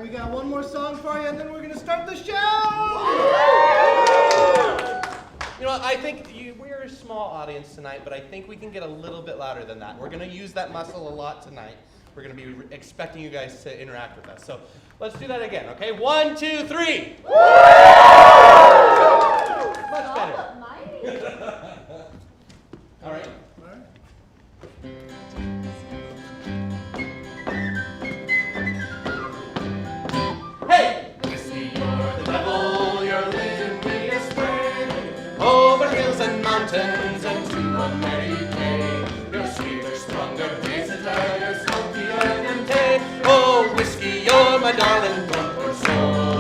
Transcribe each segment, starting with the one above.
we got one more song for you, and then we're going to start the show! You know what, I think we're a small audience tonight, but I think we can get a little bit louder than that. We're going to use that muscle a lot tonight. We're going to be expecting you guys to interact with us. So let's do that again, okay? 1, 2, 3! Woo! Much better. All right. Hey! Whiskey, you're the devil, you're leading me astray. Over hills and mountains and to a merry day. You're sweeter, stronger, hazier, you're smokier than day. Oh, whiskey, you're my darling, drunk or sober.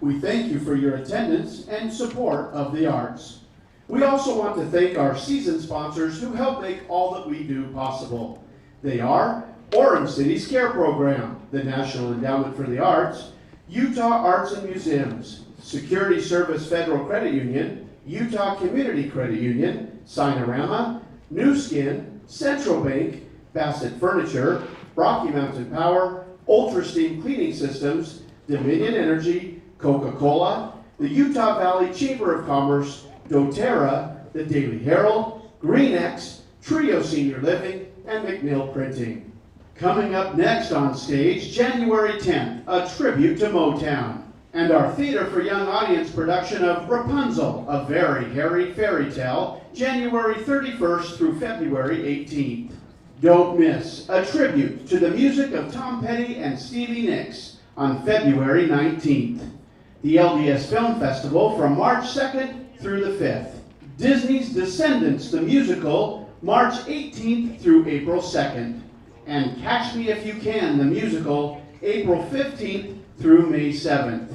We thank you for your attendance and support of the arts. We also want to thank our season sponsors who help make all that we do possible. They are Orange City's CARE Program, the National Endowment for the Arts, Utah Arts and Museums, Security Service Federal Credit Union, Utah Community Credit Union, Sinorama, New Skin, Central Bank, Bassett Furniture, Rocky Mountain Power, Ultra Steam Cleaning Systems, Dominion Energy, Coca-Cola, the Utah Valley Chamber of Commerce, doTERRA, the Daily Herald, GreenX, Trio Senior Living, and McNeil Printing. Coming up next on stage, January 10th, a tribute to Motown, and our Theater for Young Audience production of Rapunzel, a very hairy fairy tale, January 31st through February 18th. Don't miss a tribute to the music of Tom Petty and Stevie Nicks on February 19th. The LDS Film Festival from March 2nd through the 5th. Disney's Descendants, the musical, March 18th through April 2nd. And Catch Me If You Can, the musical, April 15th through May 7th.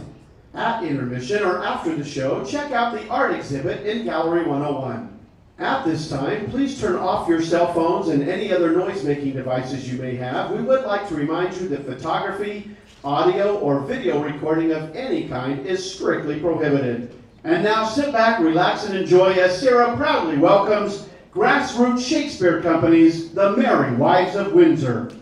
At intermission or after the show, check out the art exhibit in Gallery 101. At this time, please turn off your cell phones and any other noise-making devices you may have. We would like to remind you that photography, audio, or video recording of any kind is strictly prohibited. And now sit back, relax, and enjoy as Sarah proudly welcomes Grassroots Shakespeare Company's The Merry Wives of Windsor.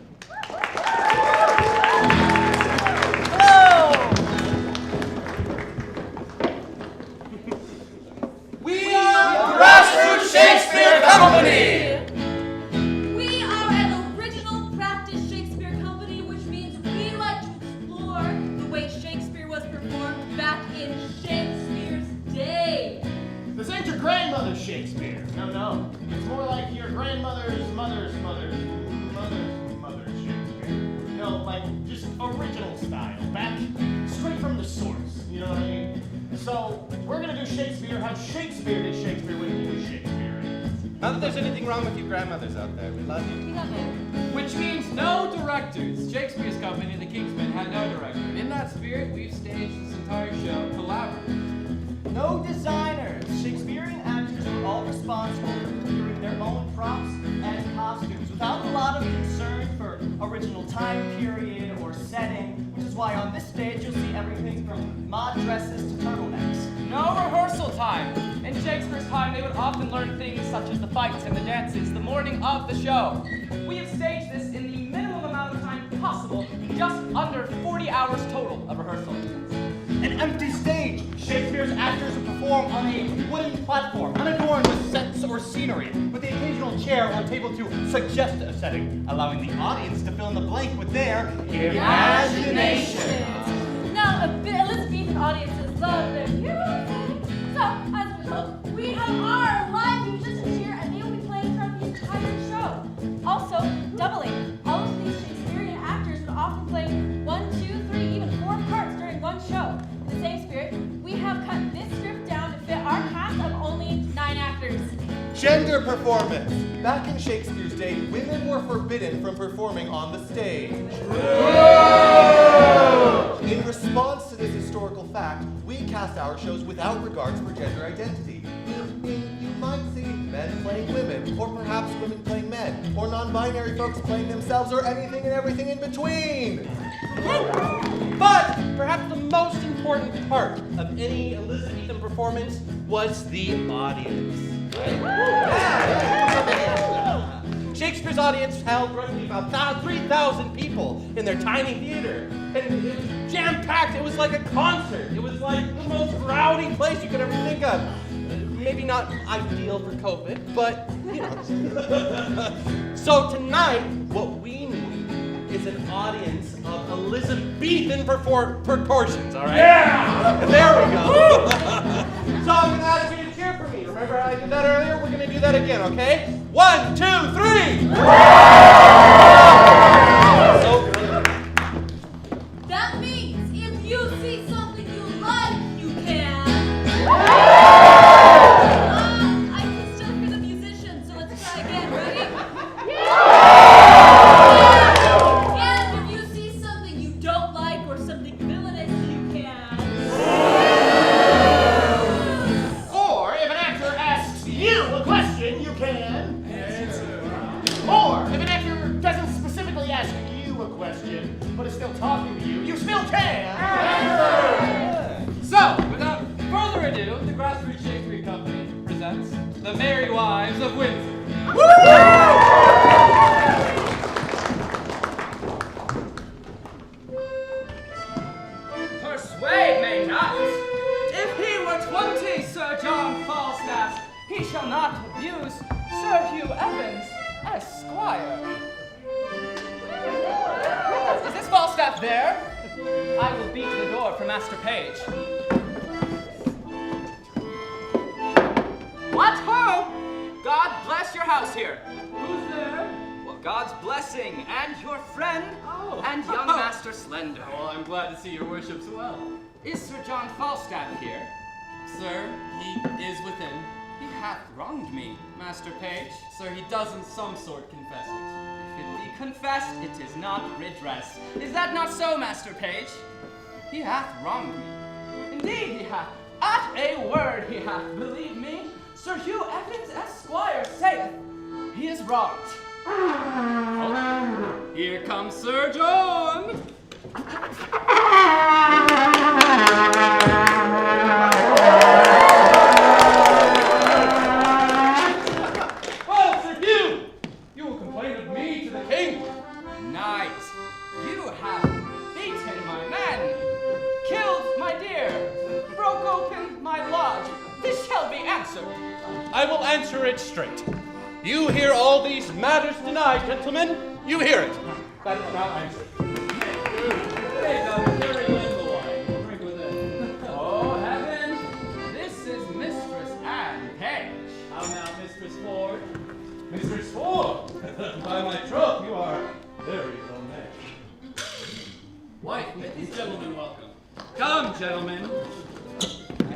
We are Grassroots Shakespeare Company! This ain't your grandmother's Shakespeare. No. It's more like your Shakespeare have Shakespeared Shakespeare when he was Shakespearean. Not that there's anything wrong with you grandmothers out there. We love you. We love it. Which means no directors. Shakespeare's company, the Kingsmen, had no director. In that spirit, we've staged this entire show collaboratively. No designers. Shakespearean actors were all responsible for procuring their own props and costumes without a lot of concern for original time period or setting, which is why on this stage you'll see everything from mod dresses to turtlenecks. No rehearsal time. In Shakespeare's time, they would often learn things such as the fights and the dances the morning of the show. We have staged this in the minimum amount of time possible, just under 40 hours total of rehearsal. An empty stage. Shakespeare's actors would perform on a wooden platform, unadorned with sets or scenery, with the occasional chair or table to suggest a setting, allowing the audience to fill in the blank with their imagination. Now, Elizabethan audiences love their music. So, as a result, we have our live musicians here, and they will be playing throughout the entire show. Also, doubling. All of these Shakespearean actors would often play 1, 2, 3, even 4 parts during one show. In the same spirit, we have cut this script down to fit our cast of only 9 actors. Gender performance. Back in Shakespeare's day, women were forbidden from performing on the stage. In response to this historical fact, we cast our shows without regards for gender identity. You might see men playing women, or perhaps women playing men, or non-binary folks playing themselves, or anything and everything in between. But perhaps the most important part of any Elizabethan performance was the audience. Shakespeare's audience held roughly about 3,000 people in their tiny theater. And it was jam-packed. It was like a concert. It was like the most rowdy place you could ever think of. Maybe not ideal for COVID, but, you know. So tonight, what we need is an audience of Elizabethan proportions, all right? Yeah! There we go. So I'm going to ask you to cheer for me. Remember how I did that earlier? We're going to do that again, okay? 1, 2, 3! So good. That means if you see something you like, you can. I can still hear the musicians, so let's try again. Ready? And if you see something you don't like or something villainous, you can. Or if an actor asks you a question, you can. Or if an actor doesn't specifically ask you a question, but is still talking to you, you still can. So, without further ado, the Grassroots Shakespeare Company presents The Merry Wives of Windsor. Persuade me not. If he were 20, Sir John Falstaff, he shall not abuse Sir Hugh Evans, Esquire. Is this Falstaff there? I will beat the door for Master Page. What ho! God bless your house here. Who's there? Well, God's blessing and your friend and young Master Slender. Well, I'm glad to see your worship's well. Is Sir John Falstaff here? Sir, he is within. He hath wronged me, Master Page. Sir, he does in some sort confess it. If it be confessed, it is not redress. Is that not so, Master Page? He hath wronged me. Indeed he hath. At a word he hath. Believe me, Sir Hugh Evans, Esquire, saith he is wronged. Oh, here comes Sir John. Well, Sir Hugh, you will complain of me to the king. Knight, you have beaten my men, killed my deer, broke open my lodge. This shall be answered. I will answer it straight. You hear all these matters tonight, gentlemen. You hear it. That is not answered. Hey, very little wine. Drink with it. Oh, heaven. This is Mistress Anne Page. How now, Mistress Ford? Mistress Ford, by my troth, you are very well met. Wife, make these gentlemen welcome. Come, gentlemen.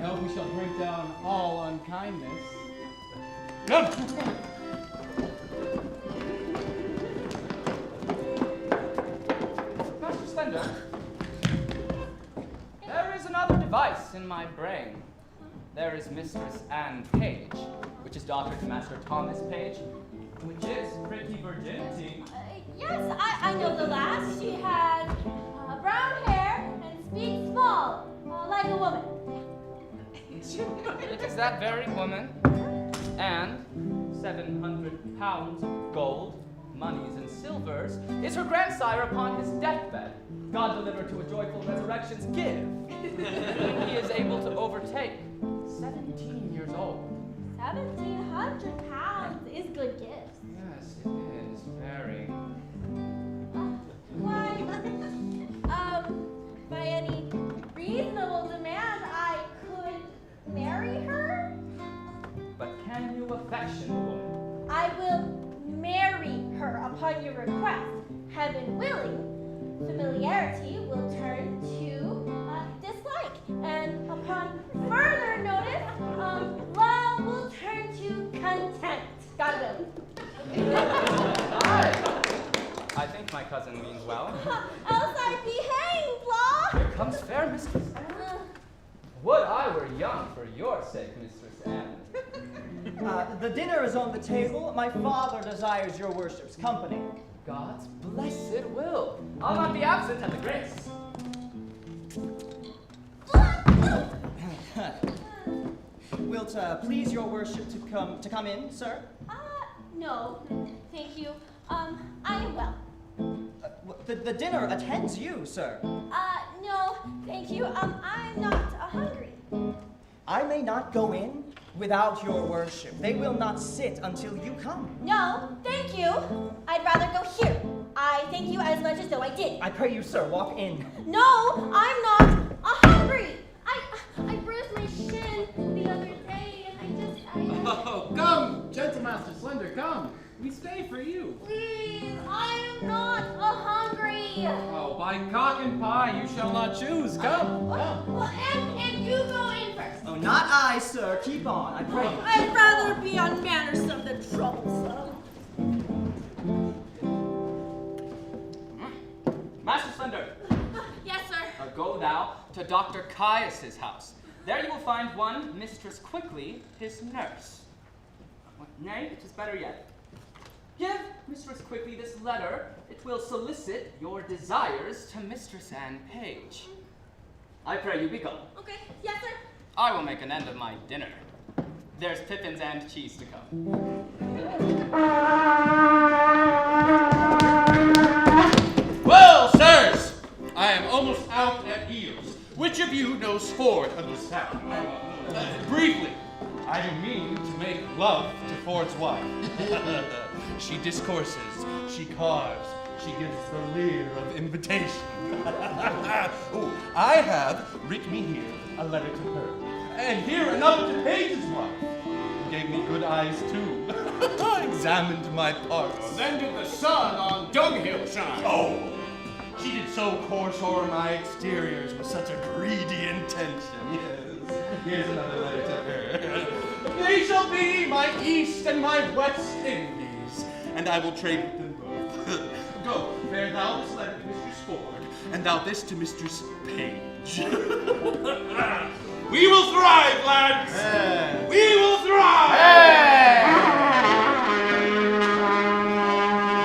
I hope we shall drink down Come. Master Slender, there is another device in my brain. There is Mistress Anne Page, which is daughter to Master Thomas Page, which is pretty virginity. Yes, I know the lass. She had brown hair and speaks small, like a woman. It is that very woman, and 700 pounds of gold, monies, and silvers is her grandsire upon his deathbed. God deliver to a joyful resurrection's give. He is able to overtake 17 years old. 1,700 pounds is good gifts. Yes, it is very. Why, by any reasonable demand, I could marry her? But can you affection the woman? I will marry her upon your request, heaven willing. Familiarity will turn to dislike, and upon further notice, love will turn to contempt. God willing. I think my cousin means well. Else I'd be hanged, Law. Here comes fair Mistress Anne. Would I were young for your sake, Mistress Anne. The dinner is on the table. My father desires your worship's company. God's blessed will. I'll not be absent at the grace. Wilt please your worship to come in, sir? No, thank you. I am well. The dinner attends you, sir. No, thank you. I'm not hungry. I may not go in without your worship. They will not sit until you come. No, thank you. I'd rather go here. I thank you as much as though I did. I pray you, sir, walk in. No, I'm not hungry. I bruised my shin the other day, and Oh, come, gentle Master Slender, come. We stay for you. Please, I am not hungry. Oh, by cock and pie, you shall not choose. Come. Well, and you go in first. Oh, not I, sir. Keep on, I pray you. I'd rather be unmannersome than troublesome. Master Slender, Yes, sir. go thou to Dr. Caius's house. There you will find one Mistress Quickly, his nurse. Nay, it is better yet. Give Mistress Quickly this letter. It will solicit your desires to Mistress Anne Page. I pray you be gone. Okay. Yes, sir. I will make an end of my dinner. There's pippins and cheese to come. Well, sirs, I am almost out at heels. Which of you knows Ford of this town? Briefly, I do mean to make love to Ford's wife. She discourses, she carves, she gives the leer of invitation. Oh, I have, writ me here, a letter to her. And here another to Page's wife, who gave me good eyes too. Examined my parts. Then did the sun on dunghill shine. Oh, she did so course o'er my exteriors with such a greedy intention. Yes, here's another letter to her. They shall be my East and my West Indies, and I will trade with them both. Go, bear thou this letter to Mistress Ford, and thou this to Mistress Page. We will thrive, lads! Hey. We will thrive!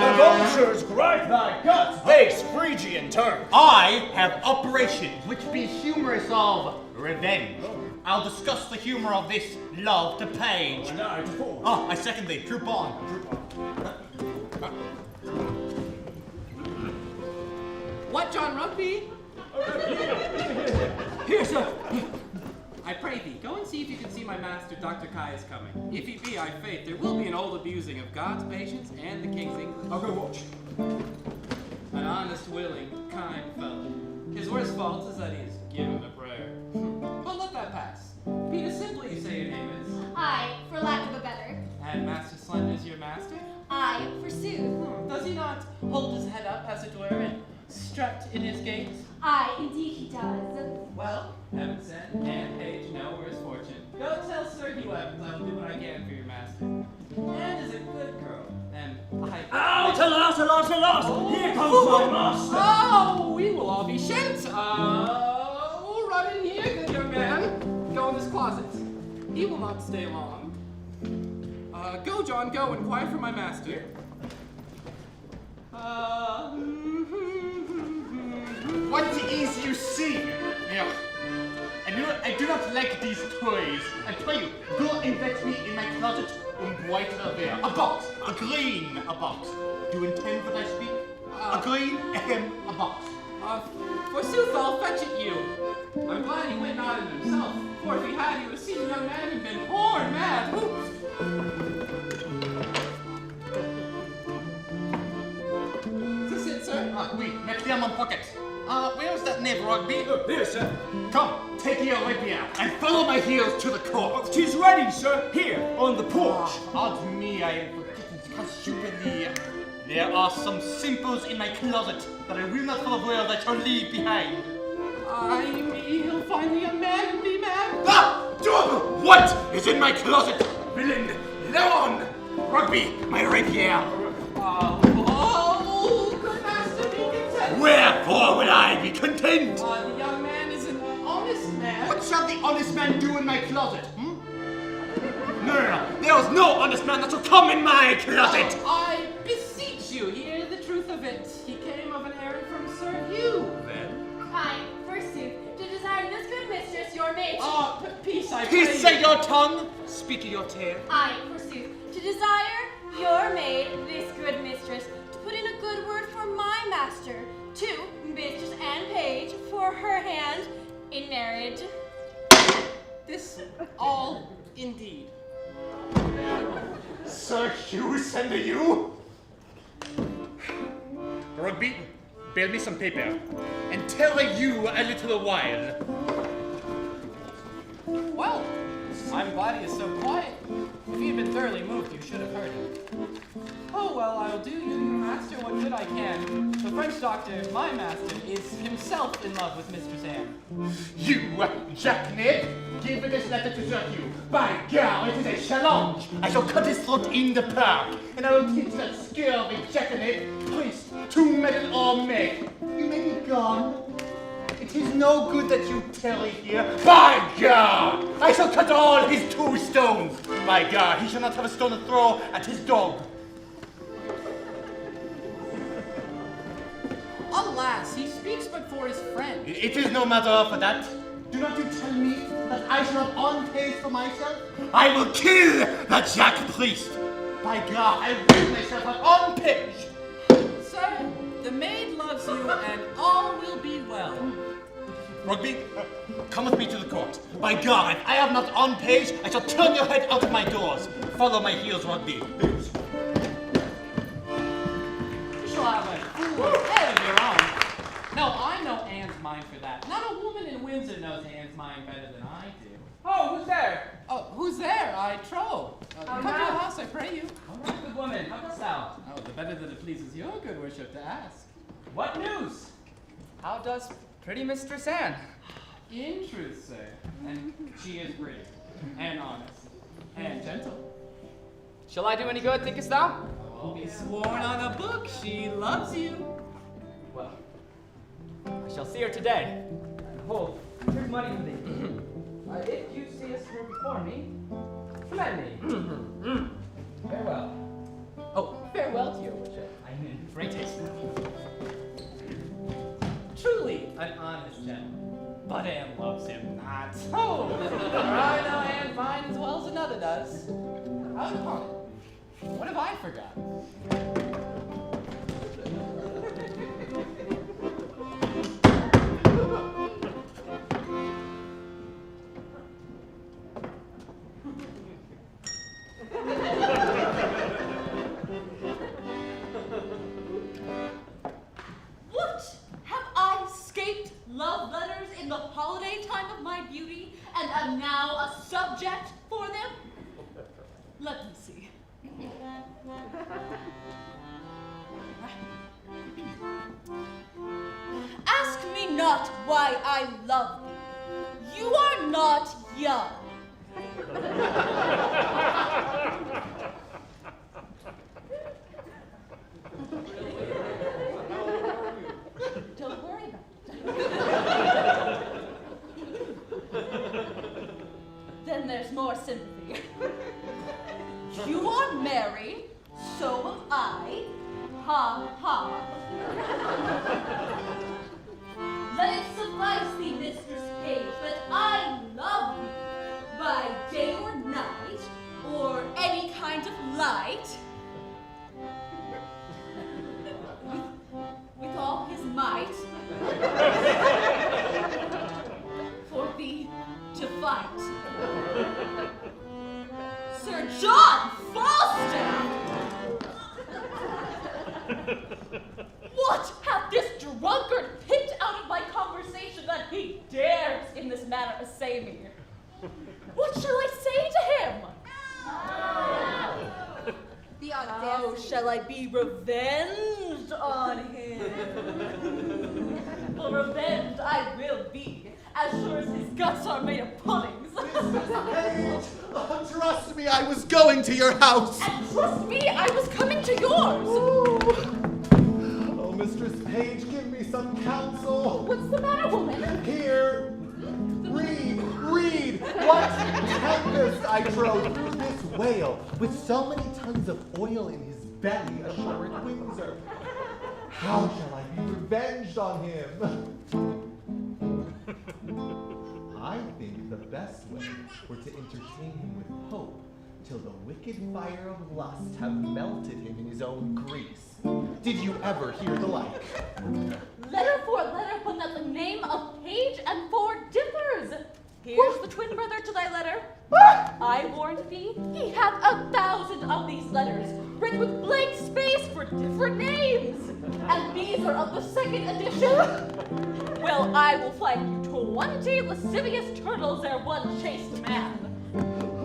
The vultures gripe thy guts, base Phrygian turf. I have operations which be humorous of revenge. I'll discuss the humor of this love to Page. And I to Ford. I second thee. Troop on. What, John Rugby? Here, sir. I pray thee, go and see if you can see my master, Dr. Kai, is coming. If he be, I faith, there will be an old abusing of God's patience and the king's English. I'll go watch. An honest, willing, kind fellow. His worst fault is that he is given a prayer. But let that pass. Peter, simply you say your name is. I, for lack of a better. And Master Slender's your master? I, forsooth. Does he not hold his head up, as it were, and strut in his gait? I, indeed he does. Well, heaven sent, and Page know where his fortune. Go tell Sir Hugh Evans I will do what I can for your master. Anne is a good girl, and Out, alas, alas, alas! Here comes my master! Oh, we will all be sent. Run in here, good young man. Go in this closet. He will not stay long. Go, John, go, inquire for my master. What is you see? Yeah. I do not like these toys. I tell you, go and fetch me in my closet white there. A box, a green, a box. Do you intend what I speak? A green, a box. Forsooth, I'll fetch it you. I'm glad he went not in himself, for if he had, he would have seen a young man who'd been horn mad. Is this it, sir? Oui, mettez in my pocket. Where's that knave, Rugby? Here, sir. Come, take your rapier and follow my heels to the court. 'Tis ready, sir. Here, on the porch. Odds me, I am forgetting how stupidly. There are some simples in my closet that I will not for the world I shall leave behind. He'll find the young man and be mad. Ah! What is in my closet? Villain, let on! Rugby, my rapier. Good master, be content. Wherefore will I be content? The young man is an honest man. What shall the honest man do in my closet? No. There is no honest man that shall come in my closet. I beseech you, hear the truth of it. He came of an errand from Sir Hugh, then. I, forsooth, to desire this good mistress, your maid. Peace, I pray Peace you. say your tongue, speak of your tale. I, forsooth, to desire your maid, this good mistress, to put in a good word for my master, to Mistress Anne Page, for her hand in marriage. This all indeed. Sir Hugh send you? Rugby, bail me some paper, and tell you a little while. Well, I'm glad he is so quiet. If he had been thoroughly moved, you should have heard him. Oh, well, I'll do you, master, what good I can. The French doctor, my master, is himself in love with Mistress Anne. You, jackanapes, give this letter to Sir Hugh. By God, it is a challenge. I shall cut his throat in the park, and I will teach that scurvy jackanapes priest to meddle or make. You may be gone. It is no good that you tarry here. By God, I shall cut all his 2 stones. By God, he shall not have a stone to throw at his dog. Alas, he speaks but for his friend. It is no matter for that. Do not you tell me that I shall have on page for myself? I will kill that Jack priest. By God, I will myself have on page. Sir, the maid loves you, and all will be well. Rugby, come with me to the court. By God, if I have not on page, I shall turn your head out of my doors. Follow my heels, Rugby. You shall have a fool head of your own. No, I know Anne's mind for that. Not a woman in Windsor knows Anne's mind better than I do. Oh, who's there? Oh, who's there? I trow. Come to the now. house, I pray you. All right, good woman. How dost thou? Oh, the better that it pleases your good worship to ask. What news? How does pretty Mistress Anne? In truth, sir, and she is brave, and honest, and gentle. Shall I do any good, thinkest thou? I'll be sworn on a book she loves you. Well, I shall see her today. And hold, here's money for thee. If you seest her before me, commend me. Farewell. Oh, farewell to your worship. I'm in great haste. Truly an honest gentleman. But Anne loves him not. Oh, for I know Anne's mind as well as another does. Out upon it. What have I forgotten? What? Have I escaped love letters in the holiday time of my beauty and am now a subject for them? Let me see. Ask me not why I love thee. You are not young. I, ha ha. Let it suffice thee, Mistress Page, that I love thee by day or night, or any kind of light, with all his might, for thee to fight. Sir John Falstaff! What hath this drunkard picked out of my conversation that he dares in this manner essay me? What shall I say to him? The How audacity. shall I be revenged on him? For revenged I will be, as sure as his guts are made of puddings. Page, trust me, I was going to your house. And trust me, I was coming to yours. Oh, Mistress Page, give me some counsel. What's the matter, woman? Here, read. What tempest I drove through this whale with so many tons of oil in his belly ashore at Windsor. How shall I be revenged on him? I think the best way were to entertain him with hope till the wicked fire of lust have melted him in his own grease. Did you ever hear the like? Letter for letter, but that the name of Page and Ford differs. Here's the twin brother to thy letter. I warned thee, he hath 1,000 of these letters, written with blank space for different names. And these are of the second edition. Well, I will find you 20 lascivious turtles ere one chaste man.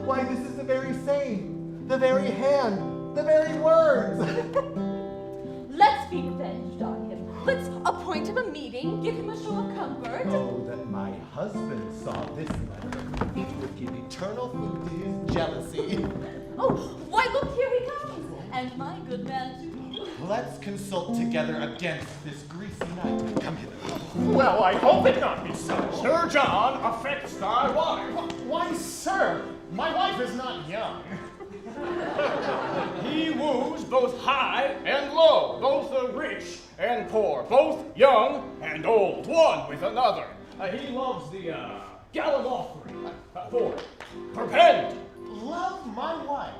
Why, this is the very same, the very hand, the very words. Let's be revenged on him. Let's appoint him a meeting, give him a show of comfort. Oh, that my husband saw this letter. It would give eternal food to his jealousy. Oh, why look, here he comes. And my good man too. Let's consult together against this greasy night. Come hither. Well, I hope it not be so. Sir John affects thy wife. Why, sir, my wife is not young. He woos both high and low, both the rich and poor, both young and old, one with another. He loves the gallimaufry, for perpend. Love my wife.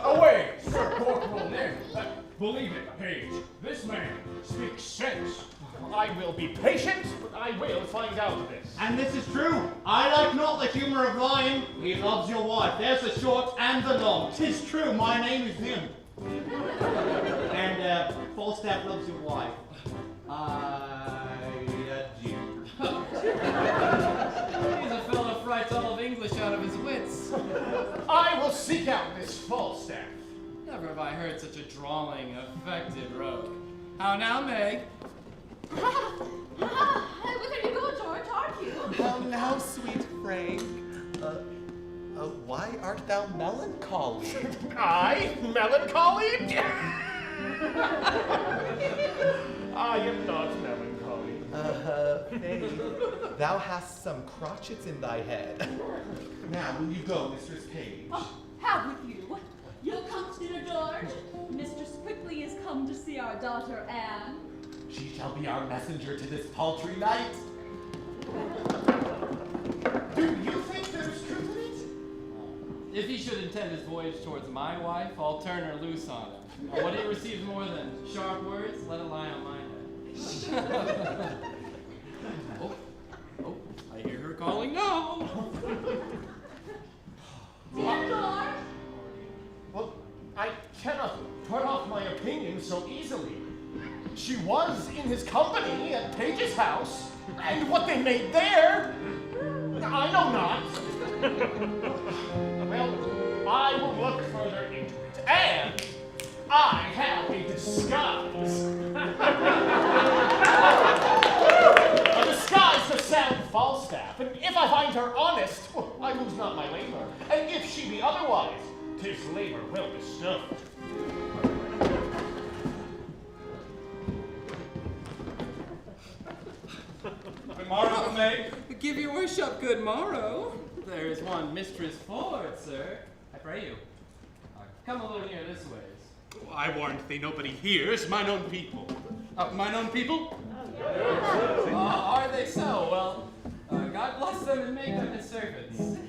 Away, Sir Corporal Nick. Believe it, Page, this man speaks sense. I will be patient, but I will find out this. And this is true. I like not the humor of lying. He loves your wife. There's the short and the long. 'Tis true, my name is him. And Falstaff loves your wife. I do. He's a fellow frights all of English out of his wits. I will seek out this Falstaff. Never have I heard such a drawling, affected rogue. How now, Meg? Whither you go, George, aren't you? How now, sweet Frank? Why art thou melancholy? I? Melancholy? I am not melancholy. Nay, thou hast some crotchets in thy head. Now, will you go, Mistress Page? Oh, have with you. You'll come sooner, George. Mistress Quickly is come to see our daughter Anne. She shall be our messenger to this paltry night. Do you think there's truth in it? If he should intend his voyage towards my wife, I'll turn her loose on him. What he receives more than sharp words, let it lie on my head. Oh, I hear her calling no. Dear George, Well, I cannot put off my opinion so easily. She was in his company at Page's house, and what they made there, I know not. Well, I will look further into it, and I have a disguise. A disguise to sound Falstaff, and if I find her honest, I lose not my labor, and if she be otherwise, 'tis labor well bestowed. Good morrow, Meg. Give your worship good morrow. There is one Mistress Ford, sir. I pray you. Come a little near this ways. I warrant thee nobody hears. Mine own people. Mine own people? Are they so? Well, God bless them and make them his servants.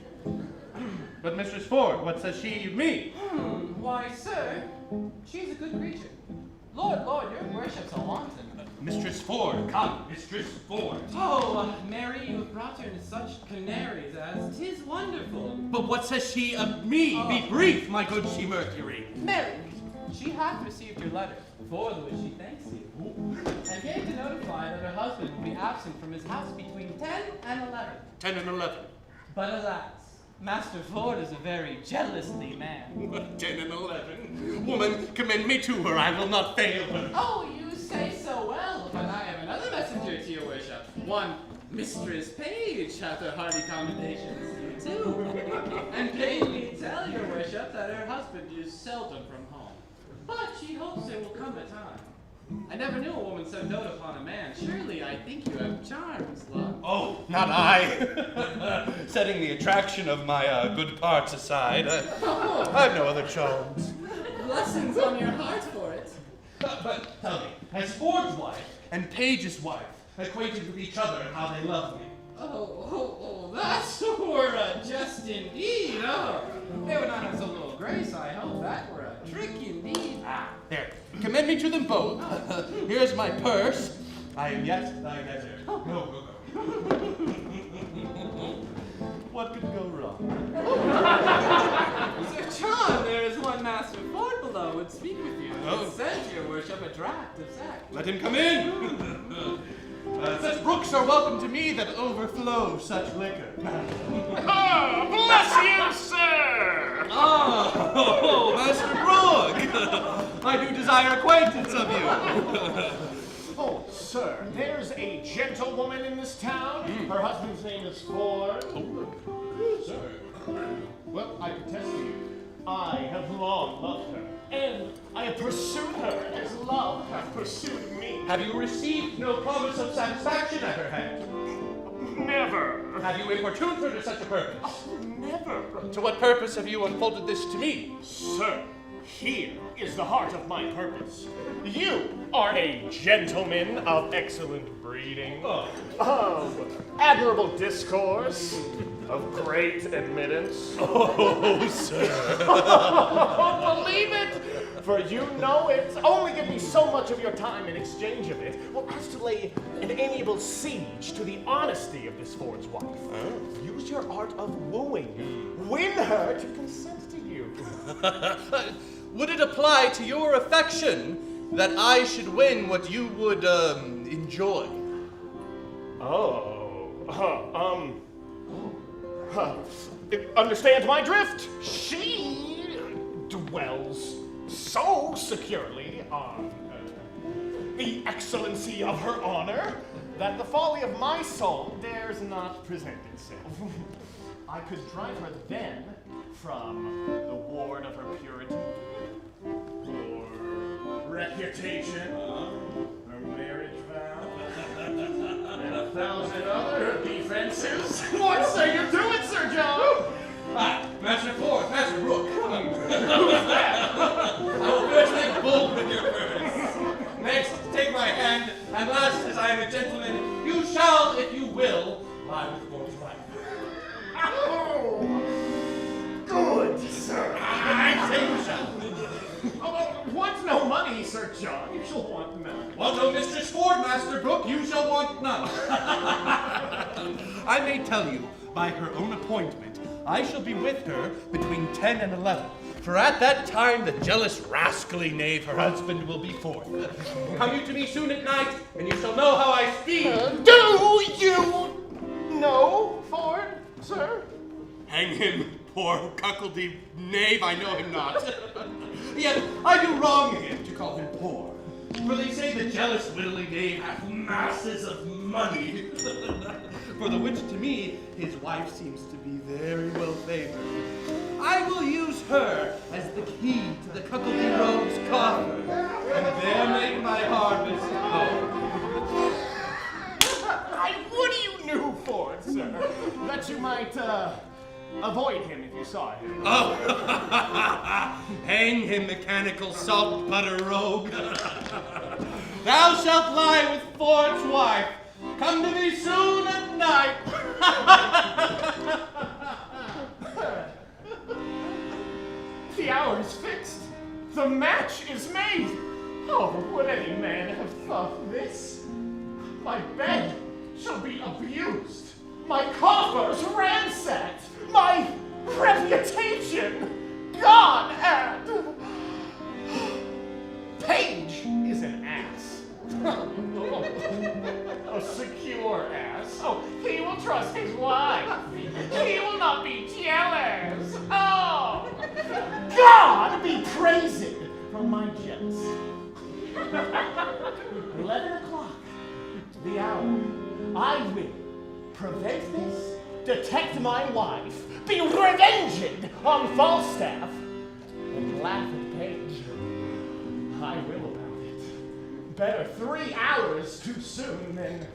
But Mistress Ford, what says she of me? Why, sir, she's a good creature. Lord, your worship's a wanton. Mistress Ford, come, Mistress Ford. Oh, Mary, you have brought her such canaries as 'tis wonderful. But what says she of me? Be brief, my good she Mercury. Mary, she hath received your letter, for the which she thanks you, and came to notify that her husband will be absent from his house between 10 and 11. 10 and 11. But alas, Master Ford is a very jealously man. 10 and 11. Woman, commend me to her. I will not fail her. Oh, you say so well, but I have another messenger to your worship. One Mistress Page hath her hearty commendations to you too, and bade me tell your worship that her husband is seldom from home. But she hopes there will come a time. I never knew a woman so dote upon a man. Surely I think you have charms, love. Oh, not I. Setting the attraction of my good parts aside, I've no other charms. Blessings on your heart for it. But tell me, has Ford's wife and Page's wife acquainted with each other and how they love me? Oh, that's were a jest indeed. Oh, they would not have so little grace, I hope. That were a trick indeed. There, commend me to them both. Here's my purse. I am yet thy debtor. Go. What could go wrong? Sir John, there is one Master Ford below would speak with you. Oh. Send your worship a draught of sack. Let him come in. Such brooks are welcome to me that overflow such liquor. Bless you, sir! Oh, Master Brooke! I do desire acquaintance of you. Oh, sir, there's a gentlewoman in this town. Her husband's name is Ford. Sir, well, I protest to you, I have long loved her, and I have pursued her as love hath pursued me. Have you received no promise of satisfaction at her hand? Never. Have you importuned her to such a purpose? Never. To what purpose have you unfolded this to me? Sir, here is the heart of my purpose. You are a gentleman of excellent breeding, of admirable discourse, of great admittance. Oh, sir. Believe it, for you know it. Only give me so much of your time in exchange of it, well, as to lay an amiable siege to the honesty of this Ford's wife. Use your art of wooing. Win her to consent to you. Would it apply to your affection that I should win what you would enjoy? Understand my drift? She dwells so securely on the excellency of her honor that the folly of my soul dares not present itself. I could drive her then from the ward of her purity, her reputation, her marriage vow, and 1,000 other defenses. What say you to it, Sir John? Master Ford, Master Brooke. Who's that? I will first make bold with your purpose. Next, take my hand, and last, as I am a gentleman, you shall, if you will, lie with Ford's wife. Oh, good, sir. I say you shall. Want no money, Sir John. You shall want none. Want no Mistress Ford, Master Brooke, you shall want none. I may tell you, by her own appointment, I shall be with her between 10 and 11. For at that time the jealous rascally knave, her husband, will be forth. Come you to me soon at night, and you shall know how I speak. Do you know Ford, sir? Hang him, poor cuckoldy knave, I know him not. Yet I do wrong him to call him poor. For they say the jealous wittly knave hath masses of money. For the which to me his wife seems to be very well favored. I will use her as the key to the cuckoldy rogue's coffer, and there make my harvest home. I would you knew Ford, sir, that you might avoid him if you saw him. Oh, hang him, mechanical salt butter rogue. Thou shalt lie with Ford's wife. Come to me soon at night. The hour is fixed. The match is made. Oh, would any man have thought this? My bed shall be abused. My coffers ransacked. My reputation gone, and Page is an ass. A secure ass. Oh, he will trust his wife. He will not be jealous. Oh, God be praised for my jealousy. 11 o'clock, the hour. I will prevent this, detect my wife, be revenged on Falstaff, and laugh at Page. I will about it. Better 3 hours too soon than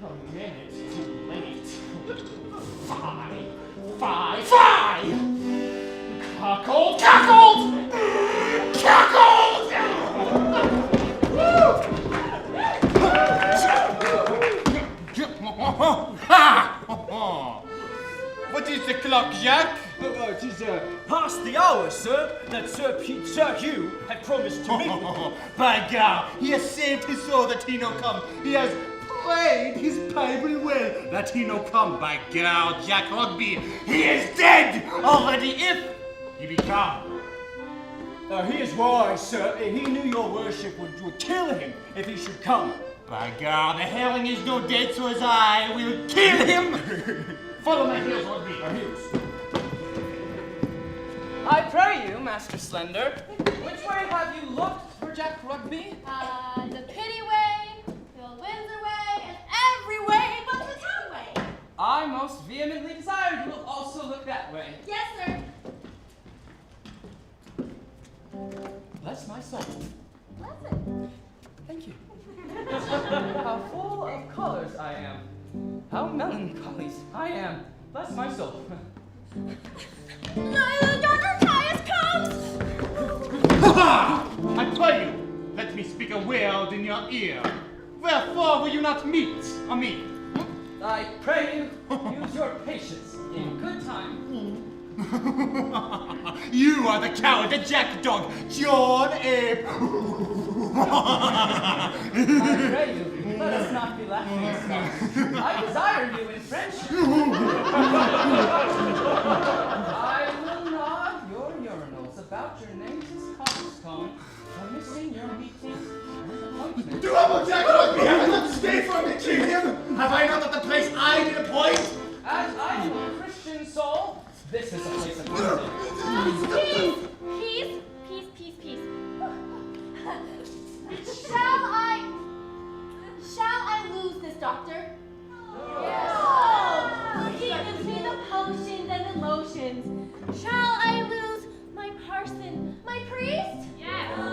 a minute too late. Fie! Cackled! What is the clock, Jack? It is past the hour, sir, that Sir Hugh had promised to me. By God, he has saved his soul that he no come. He has played his Bible well that he no come. By God, Jack Rugby, he is dead already if he be come. He is wise, sir. He knew your worship would kill him if he should come. By God, the herring is no dead, so as I will kill him. Follow my heels, Rugby. Our heels. I pray you, Master Slender, which way have you looked for Jack Rugby? The pity way, the Windsor way, and every way but the town way. I most vehemently desire you will also look that way. Yes, sir. Bless my soul. Bless it. Thank you. How full of colors I am. How melancholy I am. Bless my soul. Yonder Caius comes! I pray you, let me speak a word in your ear. Wherefore will you not meet me? I pray you, use your patience in good time. You are the coward, the jackdog, John Abe. I pray you, let us not be laughing stock. I desire you in friendship. I will nod your urinals about your name's cobblestone for missing your meetings and appointments. Do humble Jack Rugby have enough space for me to kill him? Have I not at the place I did appoint? As I am a Christian soul, this is a place of mercy. Peace. Shall I lose this doctor? Yes. Oh, he gives me the potions and the lotions. Shall I lose my parson, my priest? Yes. No.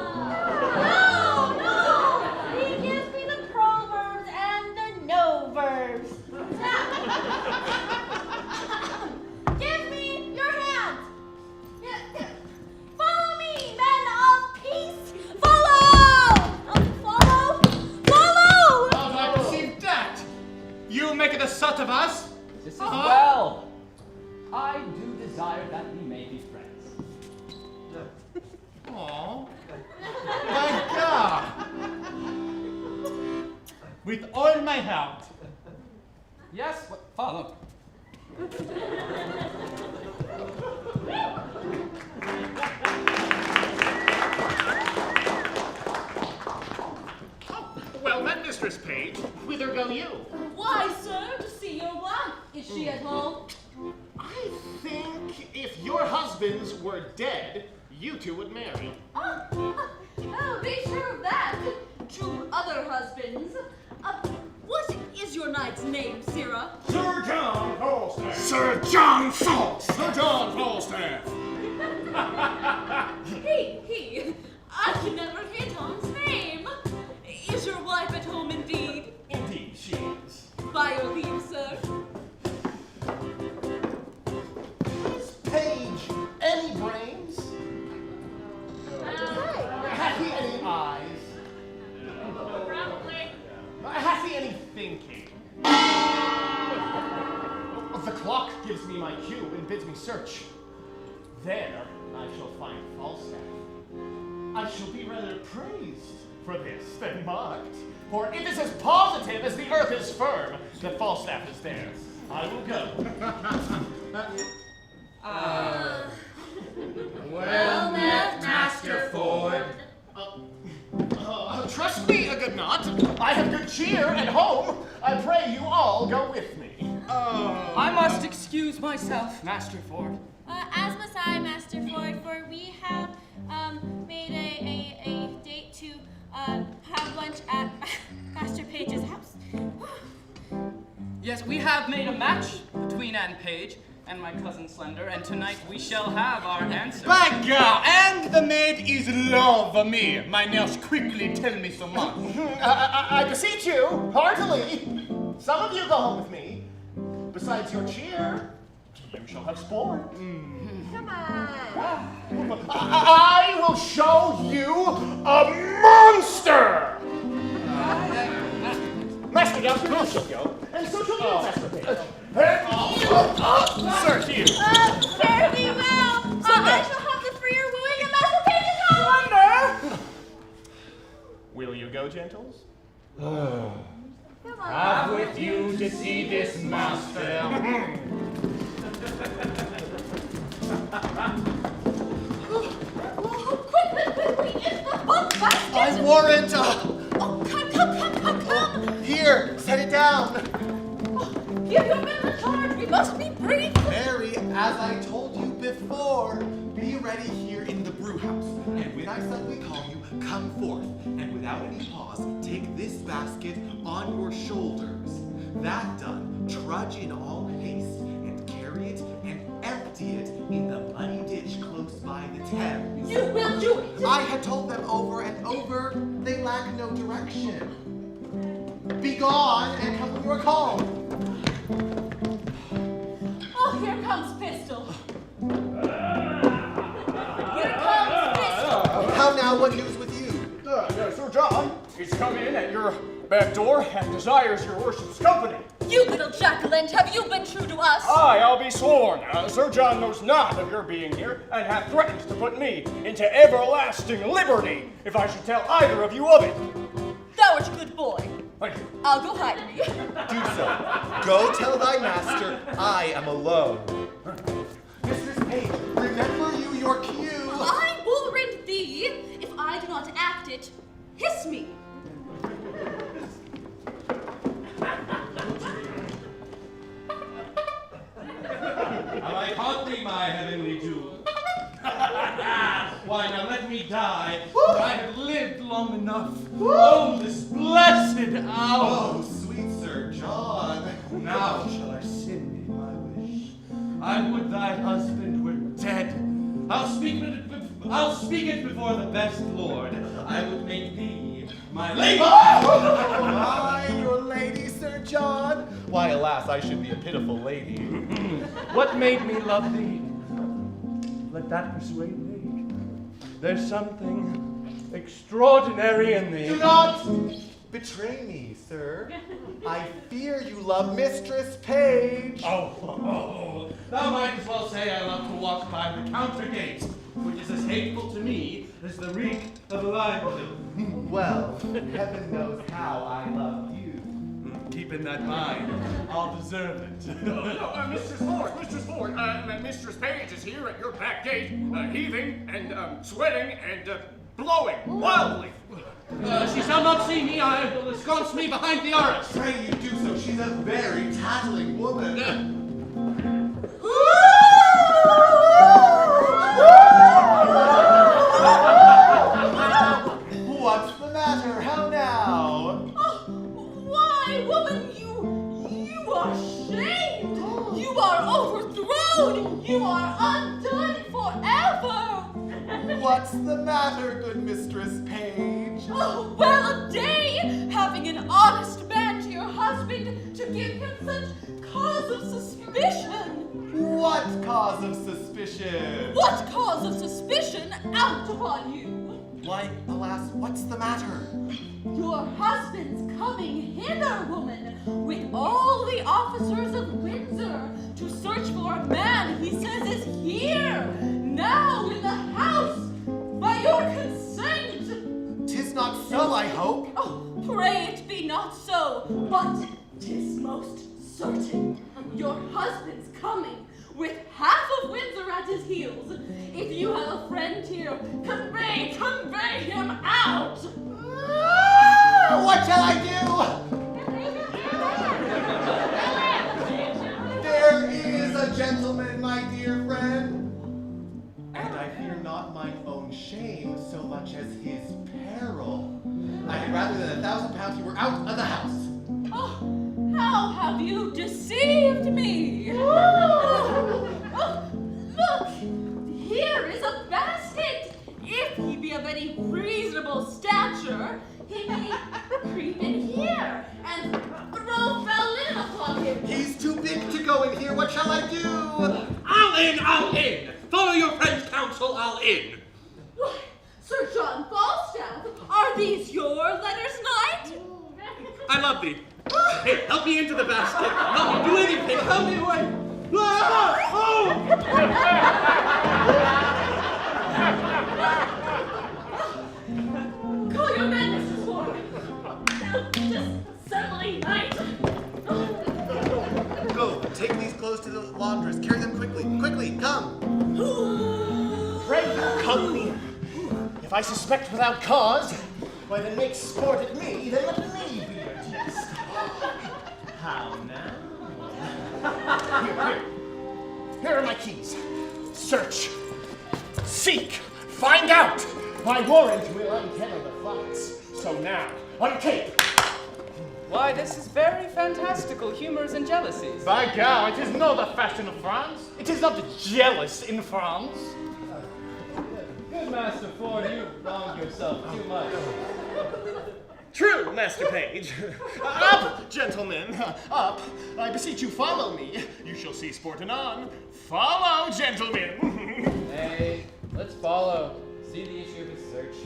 He gives me the proverbs and the no verbs. Give me your hand. Follow me, men of peace. Follow. How do I perceive that? You make it a sort of us? This is well. I do desire that we may be friends. Oh, my God! With all my heart. Yes, follow. Well met, Mistress Page. Whither go you? Why, sir, to see your wife. Is she at home? I think if your husbands were dead, you two would marry. Oh, be sure of that. 2 other husbands. What is your knight's name, Sirrah? Sir John Falstaff. Sir John Falstaff. Sir John Falstaff. He. I can never hit on his name. Is your wife at home indeed? Indeed, she is. By your leave, sir. eyes. Probably. Has he any thinking? The clock gives me my cue and bids me search. There I shall find Falstaff. I shall be rather praised for this than mocked, for it is as positive as the earth is firm that Falstaff is there. I will go. Well met, Master Ford. Trust me, a good knot. I have good cheer at home. I pray you all go with me. I must excuse myself, Master Ford. As must I, Master Ford, for we have made a date to have lunch at Master Page's house. Yes, we have made a match between Anne Page and my cousin Slender, and tonight we shall have our answer. By God, and the maid is love of me. My nurse quickly tell me so much. I beseech you, heartily. Some of you go home with me. Besides your cheer, you shall have sport. Come on. I will show you a monster! Master Doctor, you shall go, and so shall you, Master Page. Sir, to you. Fare thee well. I shall have the freer wooing of Master Page's house. Will you go, gentles? Come on. Have with you to see this master. Quickly, it's the book basket. I warrant. Oh, come. Here, set it down. Give your men the charge. We must be brief. Mary, as I told you before, be ready here in the brew house. And when I suddenly call you, come forth. And without any pause, take this basket on your shoulders. That done, trudge in all haste and carry it and empty it in the muddy ditch close by the Thames. You will do it. I had told them over and over, they lack no direction. Be gone and come when you are called. Oh, here comes Pistol. Here comes Pistol. How now, what news with you? Sir John, he's come in at your back door and desires your worship's company. You little Jacqueline, have you been true to us? Aye, I'll be sworn. Sir John knows not of your being here, and hath threatened to put me into everlasting liberty if I should tell either of you of it. Thou art a good boy. Thank you. I'll go hide me. Do so. Go tell thy master I am alone. Mistress Page, remember you your cue. I will rend thee if I do not act it. Hiss me. Have I caught thee, my heavenly jewel? Why, now let me die, for I have lived long enough. Oh, this blessed hour! Oh, sweet Sir John. Now shall I send thee my wish. I would thy husband were dead. I'll speak it before the best Lord. I would make thee my lady. I, your lady, Sir John. Why, alas, I should be a pitiful lady. What made me love thee? Let that persuade me. There's something extraordinary in thee. Do not betray me, sir. I fear you love Mistress Page. Oh, thou might as well say I love to walk by the counter gate, which is as hateful to me as the reek of a library. Well, heaven knows how I love you. Keep in that mind, I'll deserve it. Mistress Ford, Mistress Page is here at your back gate, heaving and sweating and blowing wildly. She shall not see me. I will ensconce me behind the arras. Pray you do so. She's a very tattling woman. What's the matter? How now? Why, woman, you are shamed. You are overthrown. You are undone forever. What's the matter, good Mistress Page? Oh, well, a day having an honest man to your husband to give him such cause of suspicion. What cause of suspicion? What cause of suspicion out upon you? Why, alas, what's the matter? Your husband's coming hither, woman, with all the officers of Windsor to search for a man he says is here, now in the house, by your consent. 'Tis not so, I hope. Oh, pray it be not so, but 'tis most certain. Your husband's coming, with half of Windsor at his heels. If you have a friend here, convey him out! What shall I do? There is a gentleman, my dear friend, and I fear not mine own shame so much as his peril. I had rather than £1,000 he were out of the house. Oh, how have you deceived me? Oh, look, here is a basket. If he be of any reasonable stature, he may creep in here and throw foul linen upon him. He's too big to go in here. What shall I do? I'll in! Follow your friend's counsel, I'll in! Why, Sir John Falstaff, are these your letters, knight? I love thee. Hey, help me into the basket. Help me do anything. Help me away. Ah! Oh! Call your men, Mrs. Ford. Just suddenly, knight. Go, take these clothes to the laundress. Carry them quickly. Quickly, come. Pray you come me. If I suspect without cause, why then make sport at me, then let me be your jest. How now? Here are my keys. Search, seek, find out. My warrant will unkennel the fox. So now, uncape. Why, this is very fantastical humors and jealousies. By God, it is not the fashion of France. It is not jealous in France. Good Master Ford, you wronged yourself too much. True, Master Page. Up, gentlemen, up. I beseech you, follow me. You shall see sport anon. Follow, gentlemen. Hey, let's follow. See the issue of his search.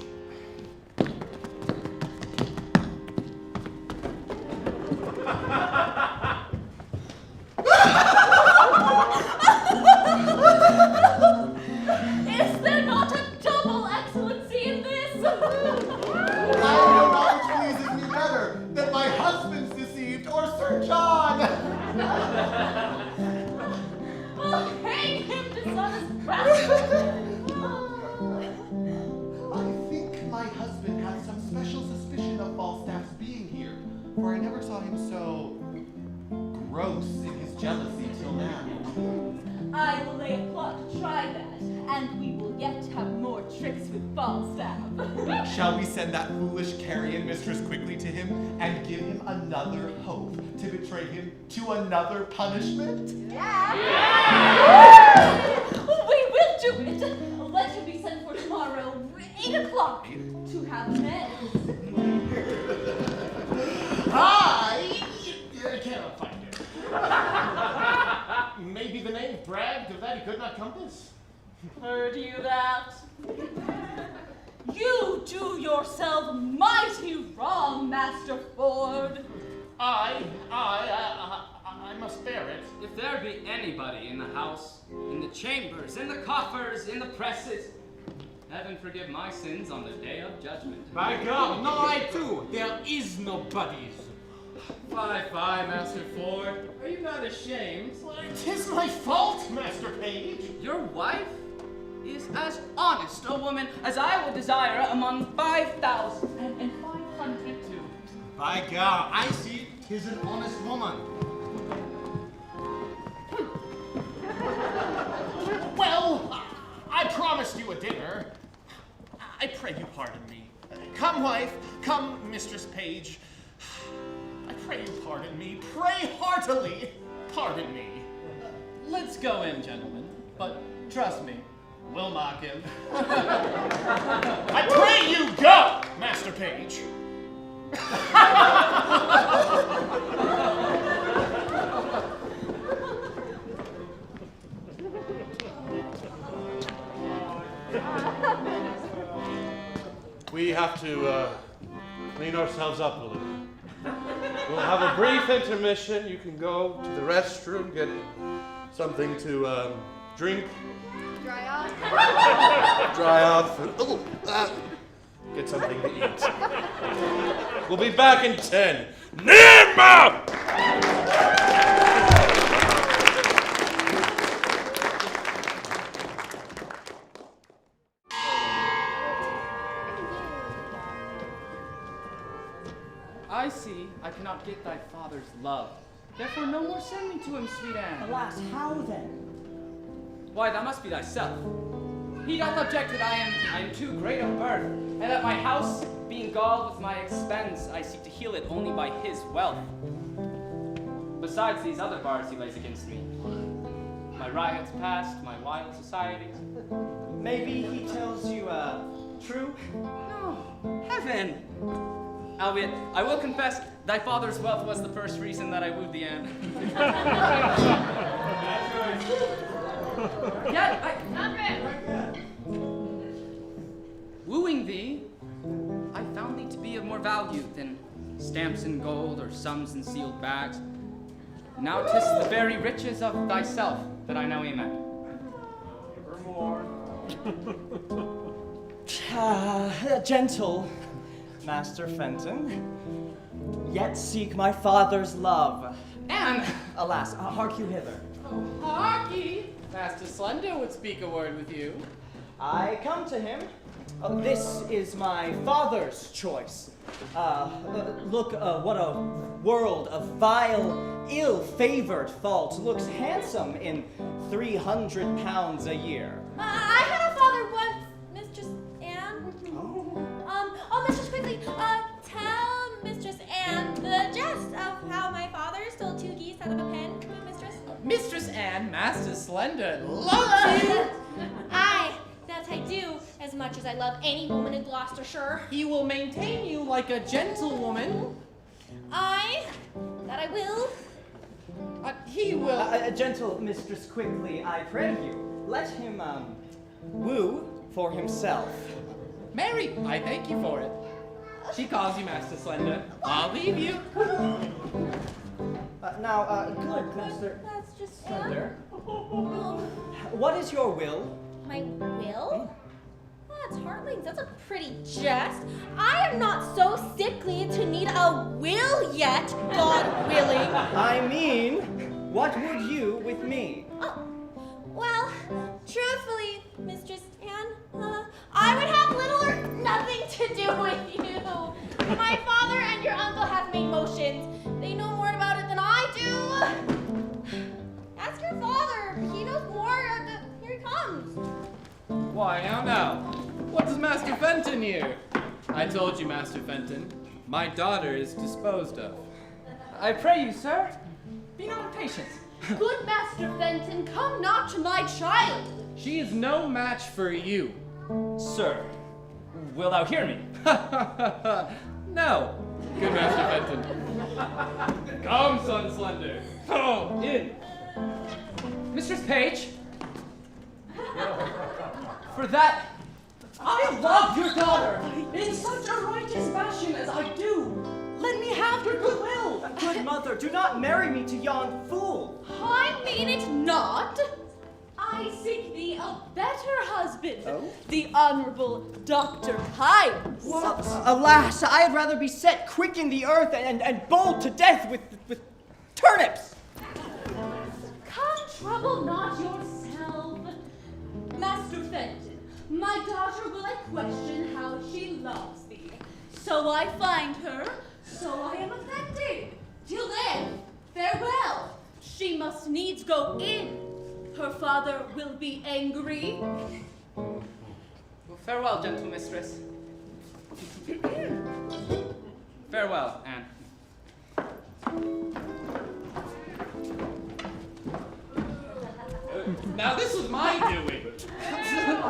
Is there not a double excellency in this? I know not which pleases me better, that my husband's deceived or Sir John. Oh, hang him, dishonest rascal! I think my husband has some special suspicion of Falstaff's being here, for I never saw him so gross in his jealousy till now. I will lay a plot to try that, and we will yet have more tricks with Falstaff. Shall we send that foolish carrion mistress quickly to him and give him another hope to betray him to another punishment? Yeah! We will do it. Let him be sent for tomorrow, 8 o'clock, to have men. I cannot find him. Maybe the knave bragged of that he could not compass. Heard you that? You do yourself mighty wrong, Master Ford. I must bear it. If there be anybody in the house, in the chambers, in the coffers, in the presses, heaven forgive my sins on the day of judgment. By God, no, I too. There is nobody's. Fie, Master Ford. Are you not ashamed? Tis my fault, Master Page. Your wife is as honest a woman as I would desire among 5,000 and 500 too. By God, I see 'tis an honest woman. Well, I promised you a dinner. I pray you pardon me. Come, wife. Come, Mistress Page. I pray you pardon me. Pray heartily. Pardon me. Let's go in, gentlemen. But trust me, we'll mock him. I pray you go, Master Page. We have to clean ourselves up a little. We'll have a brief intermission. You can go to the restroom, get something to drink. Dry off. Dry off. Get something to eat. We'll be back in 10. Nirma! I see I cannot get thy father's love. Therefore no more send me to him, sweet Anne. Alas, how then? Why, that must be thyself. He doth object that I am too great of birth, and that my house, being galled with my expense, I seek to heal it only by his wealth. Besides these other bars he lays against me. My riots past, my wild societies. Maybe he tells you, true? No, heaven! Albeit, I will confess, thy father's wealth was the first reason that I wooed the Anne. Yet, wooing thee, I found thee to be of more value than stamps in gold or sums in sealed bags. Now 'tis the very riches of thyself that I now aim at. Nevermore. Gentle Master Fenton, yet seek my father's love. Anne! Alas, hark you hither. Oh, harky! Master Slender would speak a word with you. I come to him. This is my father's choice. Look, what a world of vile, ill-favored fault looks handsome in 300 pounds a year. I had a father once, Mistress Anne. Mistress Quickly, tell Mistress Anne the jest of how my father stole 2 geese out of a pen, Mistress. Mistress Anne, Master Slender, loves you! Aye, that I do, as much as I love any woman in Gloucestershire. He will maintain you like a gentlewoman. Aye, that I will. He will. Gentle Mistress Quickly, I pray of you, let him, woo for himself. Mary, I thank you for it. She calls you Master Slender. I'll leave you. Now, good Master That's just Slender, Oh, what is your will? my will? That's heartlings, that's a pretty jest. I am not so sickly to need a will yet, God willing. I mean, what would you with me? Oh, well, truthfully, Mistress Anne, I would have little or nothing to do with you. My father and your uncle have made motions. They know more about it than I do. Ask your father. He knows more. Here he comes. Why, how now? What does Master Fenton here? I told you, Master Fenton, my daughter is disposed of. I pray you, sir, be not impatient. Good Master Fenton, come not to my child. She is no match for you. Sir, will thou hear me? No, good Master Fenton. Come, Son Slender. Oh, in. Mistress Page, for that I love your daughter in such a righteous fashion as I do. Let me have your goodwill. Good mother, do not marry me to yon fool. I mean it not. I seek thee a better husband. Oh? The Honorable Dr. Hines. Alas, I had rather be set quick in the earth and boiled to death with turnips. Come, trouble not yourself. Master Fenton, my daughter will I question how she loves thee. So I find her, so I am affected. Till then, farewell. She must needs go in. Her father will be angry. Well, farewell, gentle mistress. Farewell, Anne. Now this was my doing.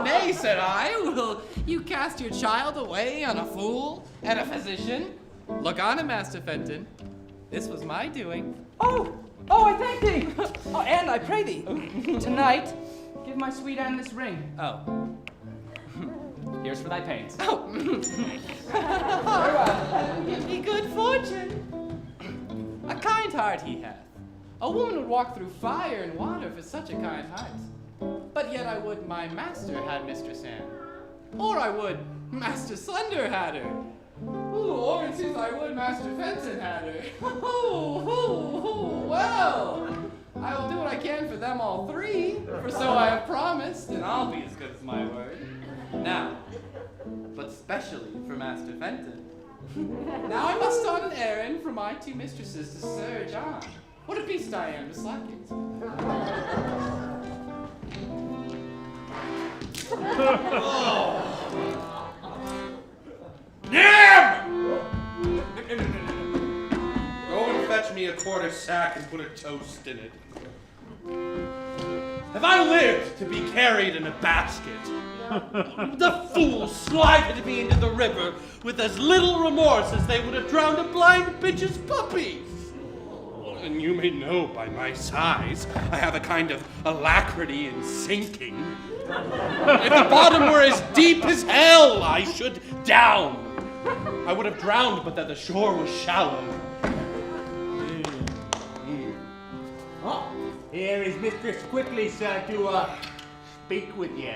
Nay, said I, will you cast your child away on a fool and a physician? Look on him, Master Fenton. This was my doing. Oh, I thank thee. Oh, Anne, I pray thee. Tonight, give my sweet Anne this ring. Oh. Here's for thy pains. Farewell, give me good fortune. A kind heart he hath. A woman would walk through fire and water for such a kind heart. But yet I would my master had Mistress Anne. Or I would Master Slender had her. Ooh, or in sooth I would Master Fenton had her. Well, I will do what I can for them all three, for so I have promised, and I'll be as good as my word. Now, but specially for Master Fenton. Now I must on an errand for my two mistresses to Sir John. What a beast I am to slack it. Go and fetch me a quarter sack and put a toast in it. Have I lived to be carried in a basket? The fools slided me into the river with as little remorse as they would have drowned a blind bitch's puppies. And you may know by my size, I have a kind of alacrity in sinking. If the bottom were as deep as hell, I should down. I would have drowned, but that the shore was shallow. Oh, here is Mistress Quickly, sir, to speak with you.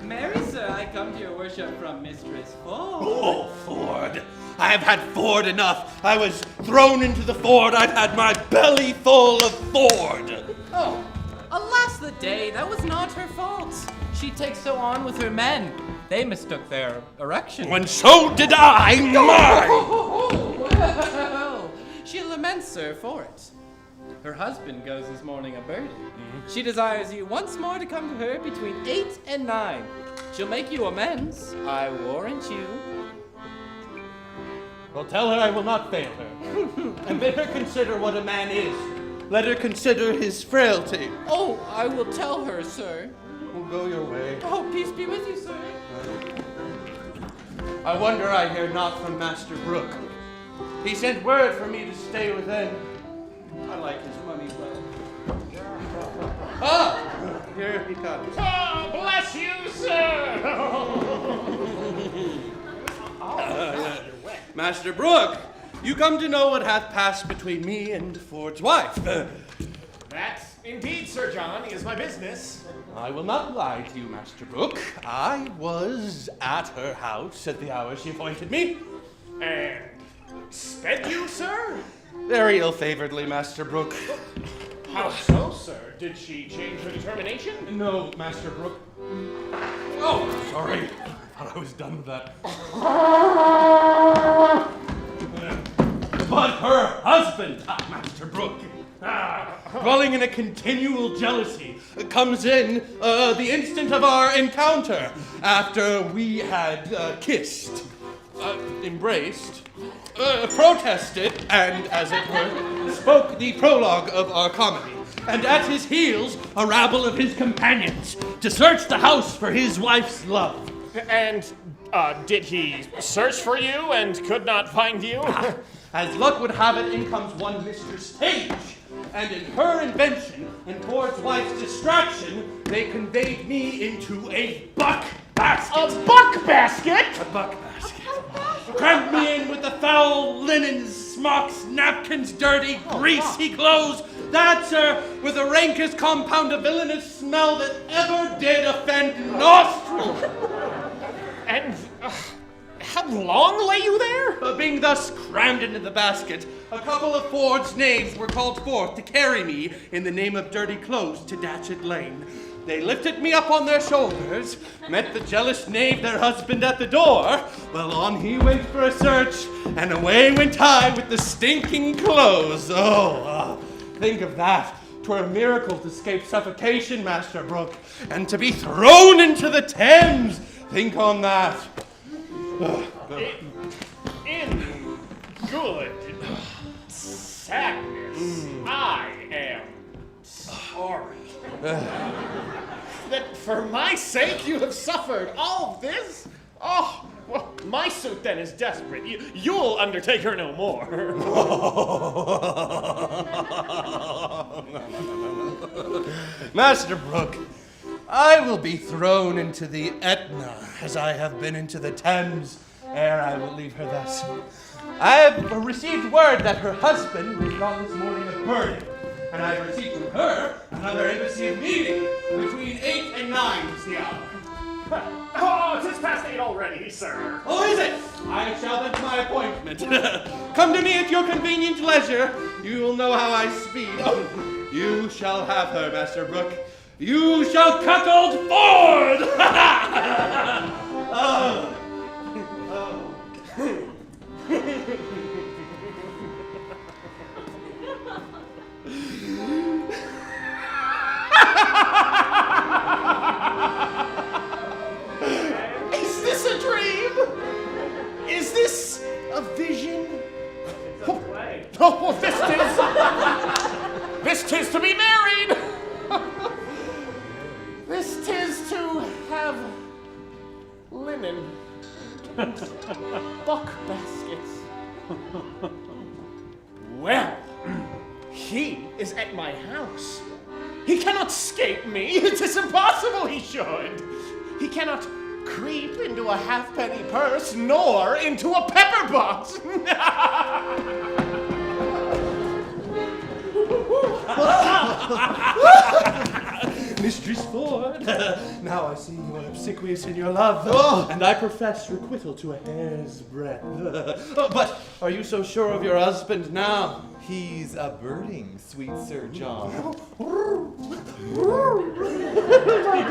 Marry, sir, I come to your worship from Mistress Ford. Oh, Ford. I have had Ford enough. I was thrown into the Ford. I've had my belly full of Ford. Oh, alas the day, that was not her fault. She takes so on with her men. They mistook their erection. And so did I mine. Well, she laments, sir, for it. Her husband goes this morning a-birding. She desires you once more to come to her between 8 and 9. She'll make you amends, I warrant you. Well, tell her I will not fail her. And bid her consider what a man is. Let her consider his frailty. Oh, I will tell her, sir. Well, go your way. Oh, peace be with you, sir. I wonder I hear not from Master Brooke. He sent word for me to stay within. I like his money well. Ah! Here he comes. Oh, bless you, sir! Master Brooke, you come to know what hath passed between me and Ford's wife. That, indeed, Sir John, is my business. I will not lie to you, Master Brooke. I was at her house at the hour she appointed me. And sped you, sir? Very ill-favoredly, Master Brooke. How so, sir? Did she change her determination? No, Master Brooke. Oh, sorry. I thought I was done with that. But her husband, Master Brooke, dwelling in a continual jealousy, comes in the instant of our encounter, after we had kissed, embraced, protested, and, as it were, spoke the prologue of our comedy. And at his heels, a rabble of his companions, to search the house for his wife's love. And did he search for you and could not find you? As luck would have it, in comes one Mistress Page, and in her invention and Ford's wife's distraction, they conveyed me into a buck basket. A buck basket? A buck basket. Crammed me in with the foul linens, smocks, napkins, dirty, greasy clothes. That, sir, with the rankest compound of villainous smell that ever did offend nostril. And how long lay you there? Being thus crammed into the basket, a couple of Ford's knaves were called forth to carry me in the name of dirty clothes to Datchet Lane. They lifted me up on their shoulders, met the jealous knave, their husband, at the door. Well, on he went for a search, and away went I with the stinking clothes. Think of that. 'Twere a miracle to escape suffocation, Master Brooke, and to be thrown into the Thames. Think on that. In good sadness, I am sorry that for my sake you have suffered all this. Oh, well, my suit then is desperate. You'll undertake her no more. Master Brooke, I will be thrown into the Etna as I have been into the Thames, ere I will leave her thus. I have received word that her husband was gone this morning a birding, and I have received from her another embassy of meeting. Between 8 and 9 is the hour. Oh, 'tis past 8 already, sir. Oh, is it? I shall then to my appointment. Come to me at your convenient leisure. You will know how I speed. Oh, you shall have her, Master Brooke. You shall cuckold Ford! Oh. Is this a dream? Is this a vision? It's a play. Oh, this tis to be married. This tis to have linen, buck baskets. Well, he is at my house. He cannot escape me. It is impossible he should. He cannot creep into a halfpenny purse, nor into a pepper box. Mistress Ford, now I see you are obsequious in your love, and I profess requital to a hair's breadth. But are you so sure of your husband now? He's a birding, sweet Sir John. Well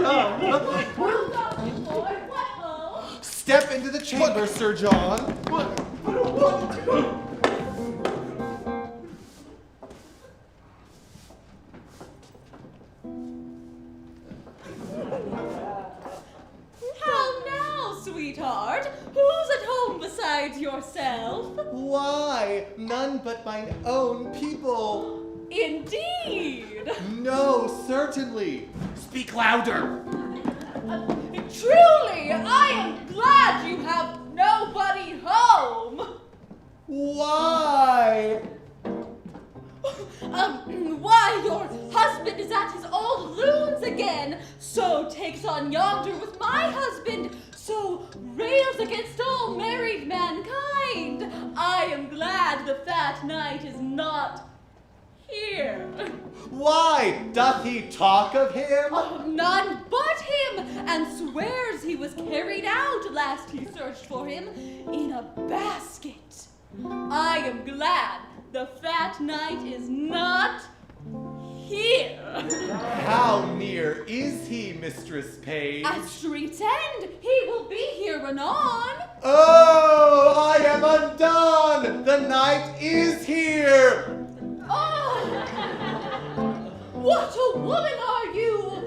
done, boy. What ho? Step into the chamber, Sir John. How now, sweetheart? Who's at home besides yourself? Why, none but mine own people. Indeed. No, certainly. Speak louder. Truly, I am glad you have nobody home. Why? Why, your husband is at his old loons again, so takes on yonder with my husband, so rails against all married mankind. I am glad the fat knight is not here. Why? Doth he talk of him? Oh, none but him, and swears he was carried out last he searched for him in a basket. I am glad the fat knight is not here. How near is he, Mistress Page? At street's end, he will be here anon. Oh, I am undone! The knight is here! Oh, what a woman are you!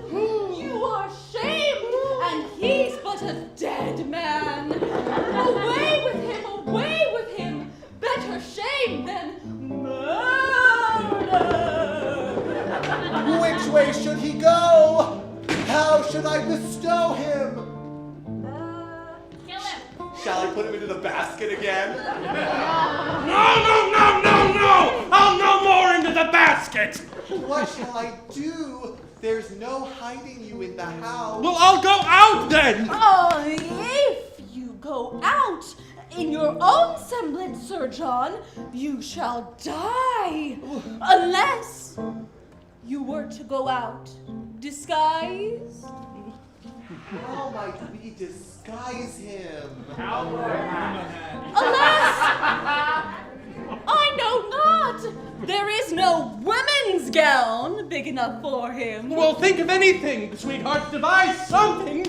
You are shamed, and he's but a dead man. Away with him, away with him! Better shame than murder! Which way should he go? How should I bestow him? Kill him! Shall I put him into the basket again? No! I'll no more into the basket! What shall I do? There's no hiding you in the house. Well, I'll go out then! Oh, if you go out in your own semblance, Sir John, you shall die. Unless you were to go out disguised. How might we disguise him? Alas, I know not. There is no women's gown big enough for him. Well, think of anything, sweetheart. Devise something.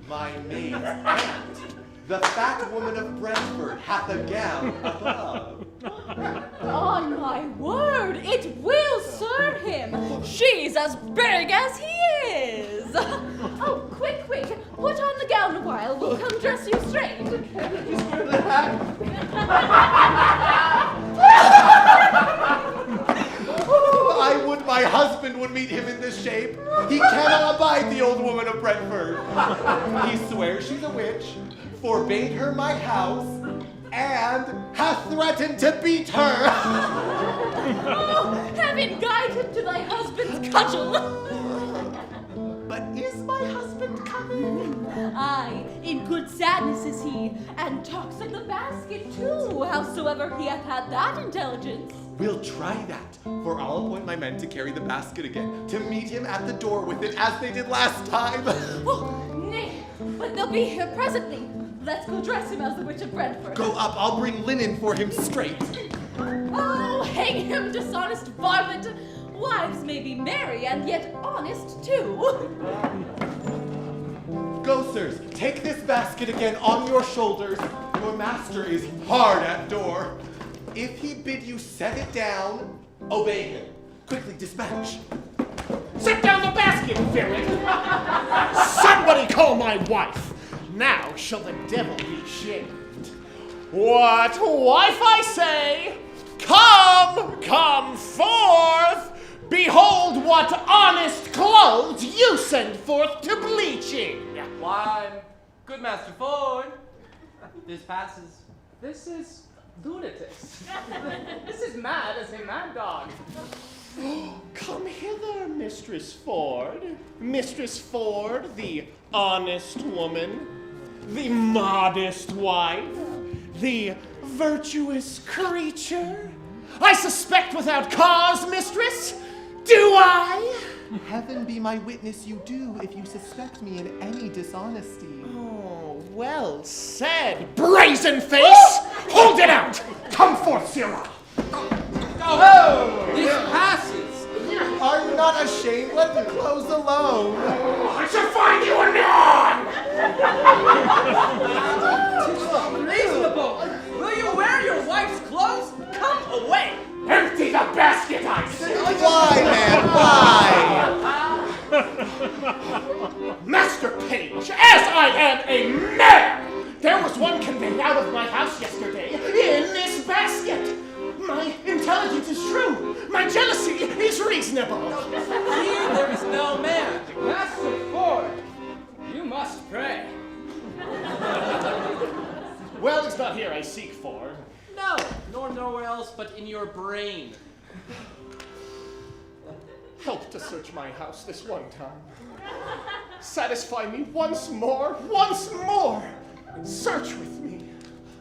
My maid's aunt, the fat woman of Brentford, hath a gown above. On my word, it will serve him. She's as big as he is. Oh, quick, put on the gown a while. We'll come dress you straight. I would my husband would meet him in this shape. He cannot abide the old woman of Brentford. He swears she's a witch, forbade her my house, and hath threatened to beat her. Oh, heaven guide him to thy husband's cudgel. But But is my husband coming? Aye, in good sadness is he, and talks of the basket too, howsoever he hath had that intelligence. We'll try that, for I'll appoint my men to carry the basket again, to meet him at the door with it as they did last time. Oh, nay, but they'll be here presently. Let's go dress him as the Witch of Brentford. Go up, I'll bring linen for him straight. Oh, hang him, dishonest varlet! Wives may be merry and yet honest too. Go, sirs, take this basket again on your shoulders. Your master is hard at door. If he bid you set it down, obey him. Quickly dispatch. Set down the basket, villain! Somebody call my wife! Now shall the devil be shamed. What wife, I say? Come forth! Behold what honest clothes you send forth to bleaching! Why, good Master Ford, this passes. This is lunatics. This is mad as a mad dog. Come hither, Mistress Ford. Mistress Ford, the honest woman, the modest wife, the virtuous creature. I suspect without cause, mistress. Do I? Heaven be my witness you do if you suspect me in any dishonesty. Oh, well said, brazen face! Hold it out! Come forth, Sirrah! Oh, this passes. Are you not ashamed? Let the clothes alone. I shall find you anon! Reasonable. Will you wear your wife's clothes? Come away. Empty the basket, I say! Why, man, why? Master Page, as I am a man, there was one conveyed out of my house yesterday in this basket. My intelligence is true. My jealousy is reasonable. Here there is no man. Master Ford, you must pray. Well, it's not here I seek for. No, nor nowhere else but in your brain. Help to search my house this one time. Satisfy me once more. Search with me.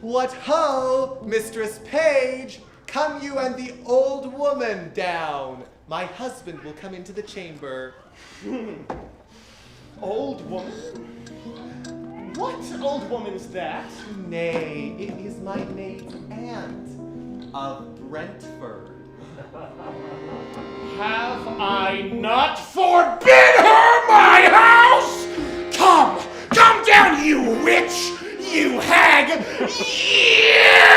What ho, Mistress Page! Come you and the old woman down. My husband will come into the chamber. Old woman? What old woman's that? Nay, it is my maid's aunt of Brentford. Have I not forbid her my house? Come down, you witch! You hag! You!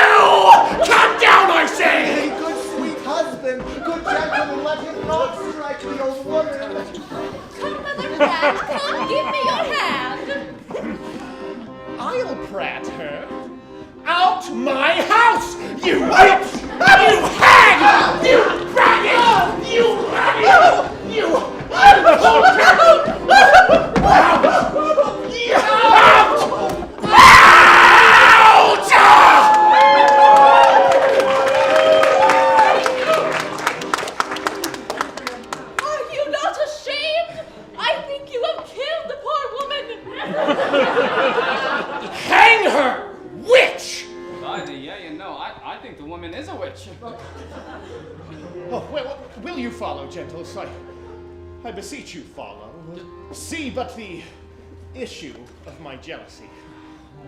Come down, I say! Hey, good sweet husband, good gentleman, let him not strike the old woman. Come, Mother Rat, come, give me your hand. I'll prat her. Out my house, you witch! You hag! You faggot! You Are you not ashamed? I think you have killed the poor woman. hang her, witch! By the yea and no, I think the woman is a witch. Oh, well, will you follow, gentles? I beseech you, follow. See but the issue of my jealousy.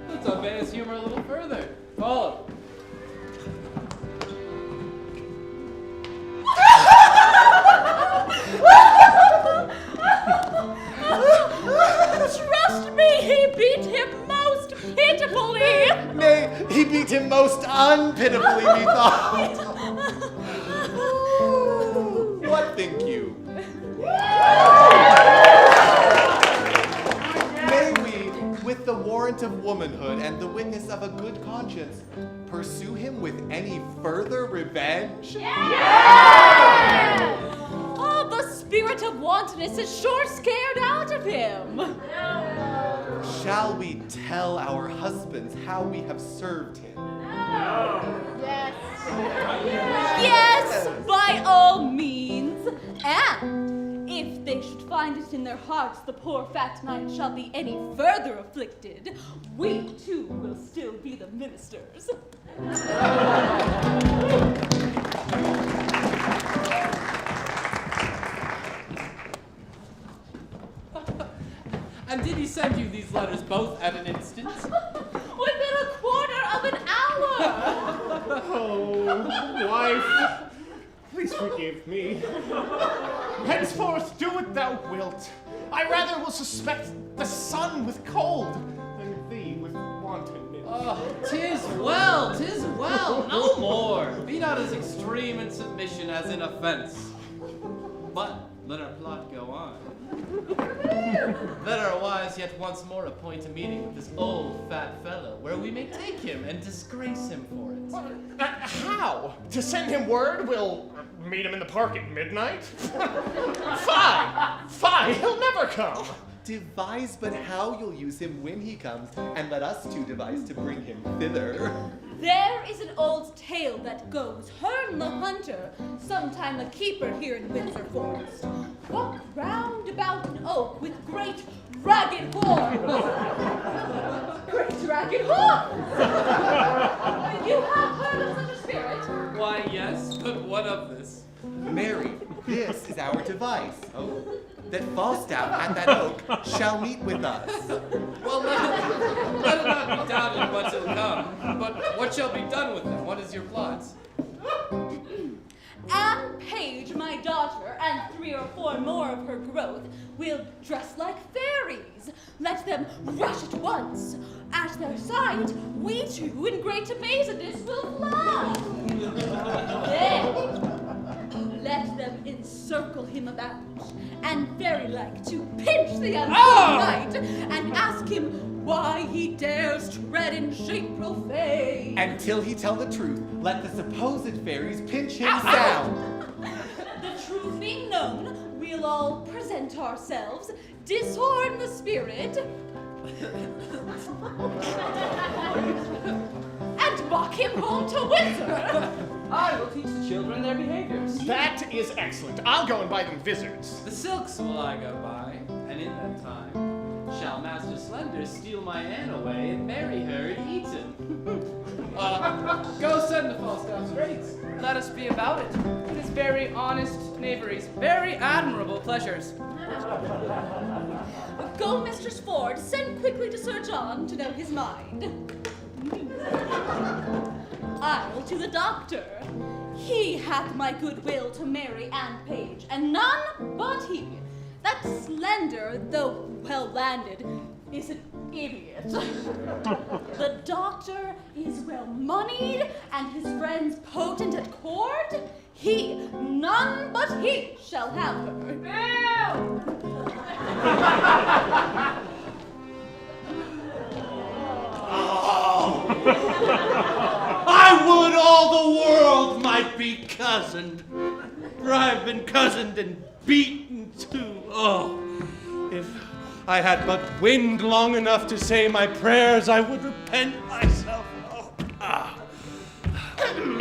Let's obey his humor a little further. Follow. Trust me, he beat him most pitifully. Nay, he beat him most unpitifully, methought. What think you? May we, with the warrant of womanhood and the witness of a good conscience, pursue him with any further revenge? Oh, the spirit of wantonness is sure scared out of him. Shall we tell our husbands how we have served him? Yes, by all means. And if they should find it in their hearts the poor fat knight shall be any further afflicted, we too will still be the ministers. And did he send you these letters both at an instant? Within a quarter of an hour! Oh, wife, please forgive me. Henceforth, do what thou wilt. I rather will suspect the sun with cold than thee with wantonness. Oh, 'tis well, no more. Be not as extreme in submission as in offense. But let our plot go on. Let our wives yet once more appoint a meeting with this old fat fellow, where we may take him and disgrace him for it. How? To send him word we'll meet him in the park at midnight? Fine, he'll never come. Devise but how you'll use him when he comes, and let us two devise to bring him thither. There is an old tale that goes, Herne the hunter, sometime a keeper here in Windsor forest, walked round about an oak with great ragged horns. Great ragged horns! You have heard of such a spirit? Why, yes, but what of this? Mary, this is our device. Oh. That Falstaff at that oak shall meet with us. Well, let it not be doubted whence it'll come, but what shall be done with them? What is your plot? Anne Page, my daughter, and 3 or 4 more of her growth will dress like fairies. Let them rush at once. At their sight, we two in great amazedness will fly. Then let them encircle him about, and very like to pinch the unborn knight, and ask him why he dares tread in shape profane. Until he tell the truth, let the supposed fairies pinch him sound. The truth being known, we'll all present ourselves, dishorn the spirit, and mock him home to Windsor. I will teach the children their behaviors. That is excellent. I'll go and buy them vizards. The silks will I go by, and in that time shall Master Slender steal my Anne away and marry her at Eton. Go send the Falstaff straight. Let us be about it. It is very honest knaveries, very admirable pleasures. Go, Mistress Ford, send quickly to Sir John to know his mind. I'll to the doctor. He hath my good will to marry Anne Page, and none but he. That Slender, though well landed, is an idiot. The doctor is well moneyed, and his friends potent at court. He, none but he, shall have her. I would all the world might be cozened, for I've been cozened and beaten too. Oh, if I had but wind long enough to say my prayers, I would repent myself.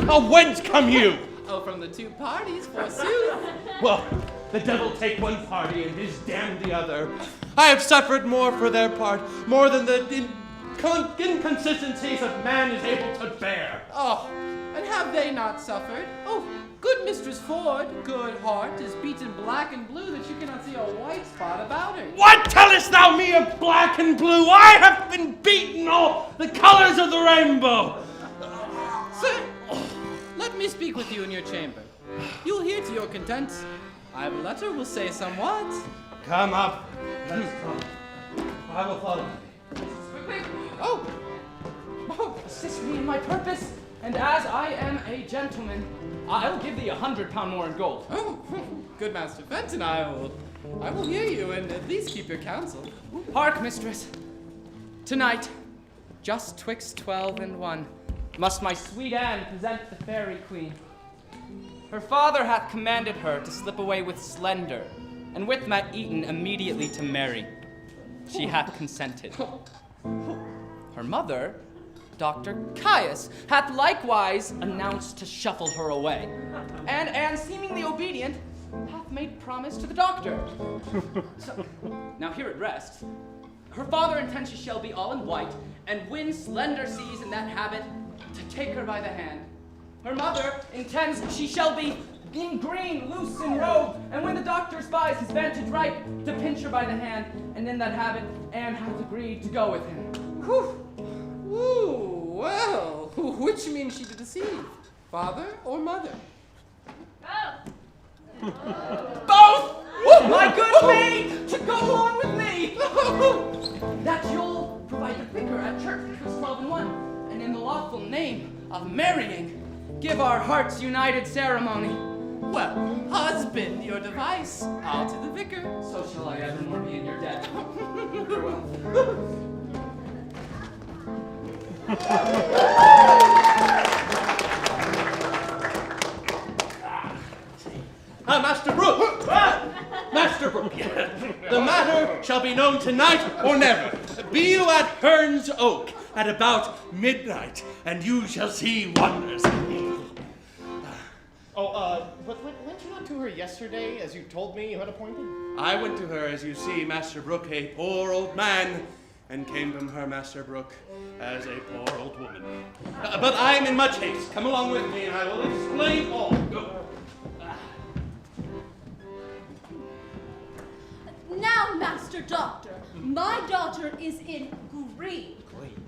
Oh, whence come you? Oh, from the 2 parties, forsooth. Well, the devil take one party and his damn the other. I have suffered more for their part, more than the inconsistencies of man is able to bear. Oh, and have they not suffered? Oh, good Mistress Ford, good heart, is beaten black and blue that you cannot see a white spot about her. What tellest thou me of black and blue? I have been beaten all the colors of the rainbow. Sir, let me speak with you in your chamber. You'll hear to your content. I have a letter will say somewhat. Come up. Let's talk. I will follow. Quick. Oh, assist me in my purpose, and as I am a gentleman, I'll give thee 100 pound more in gold. Oh, good Master Fenton, I will hear you and at least keep your counsel. Hark, mistress. Tonight, just twixt 12 and 1, must my sweet Anne present the fairy queen. Her father hath commanded her to slip away with Slender, and with Matt Eaton immediately to marry. She hath consented. Her mother, Dr. Caius, hath likewise announced to shuffle her away. And Anne, seemingly obedient, hath made promise to the doctor. So, now here it rests. Her father intends she shall be all in white, and when Slender sees in that habit, to take her by the hand. Her mother intends she shall be in green, loose and robed, and when the doctor spies his vantage right, to pinch her by the hand, and in that habit, Anne hath agreed to go with him. Whew. Ooh, well, which means she to deceive? Father or mother? Both! My good maid, to go along with me! That you'll provide the vicar at church betwixt 12 and 1, and in the lawful name of marrying, give our hearts united ceremony. Well, husband, your device. I'll to the vicar. So shall I evermore be in your debt. Farewell. Master Brooke! Master Brooke, the matter shall be known tonight or never. Be you at Hearn's Oak at about midnight, and you shall see wonders. But went you not to her yesterday, as you told me you had appointed? I went to her, as you see, Master Brooke, a poor old man, and came from her, Master Brooke, as a poor old woman. But I am in much haste. Come along with me, and I will explain all. Go. Now, Master Doctor, my daughter is in green.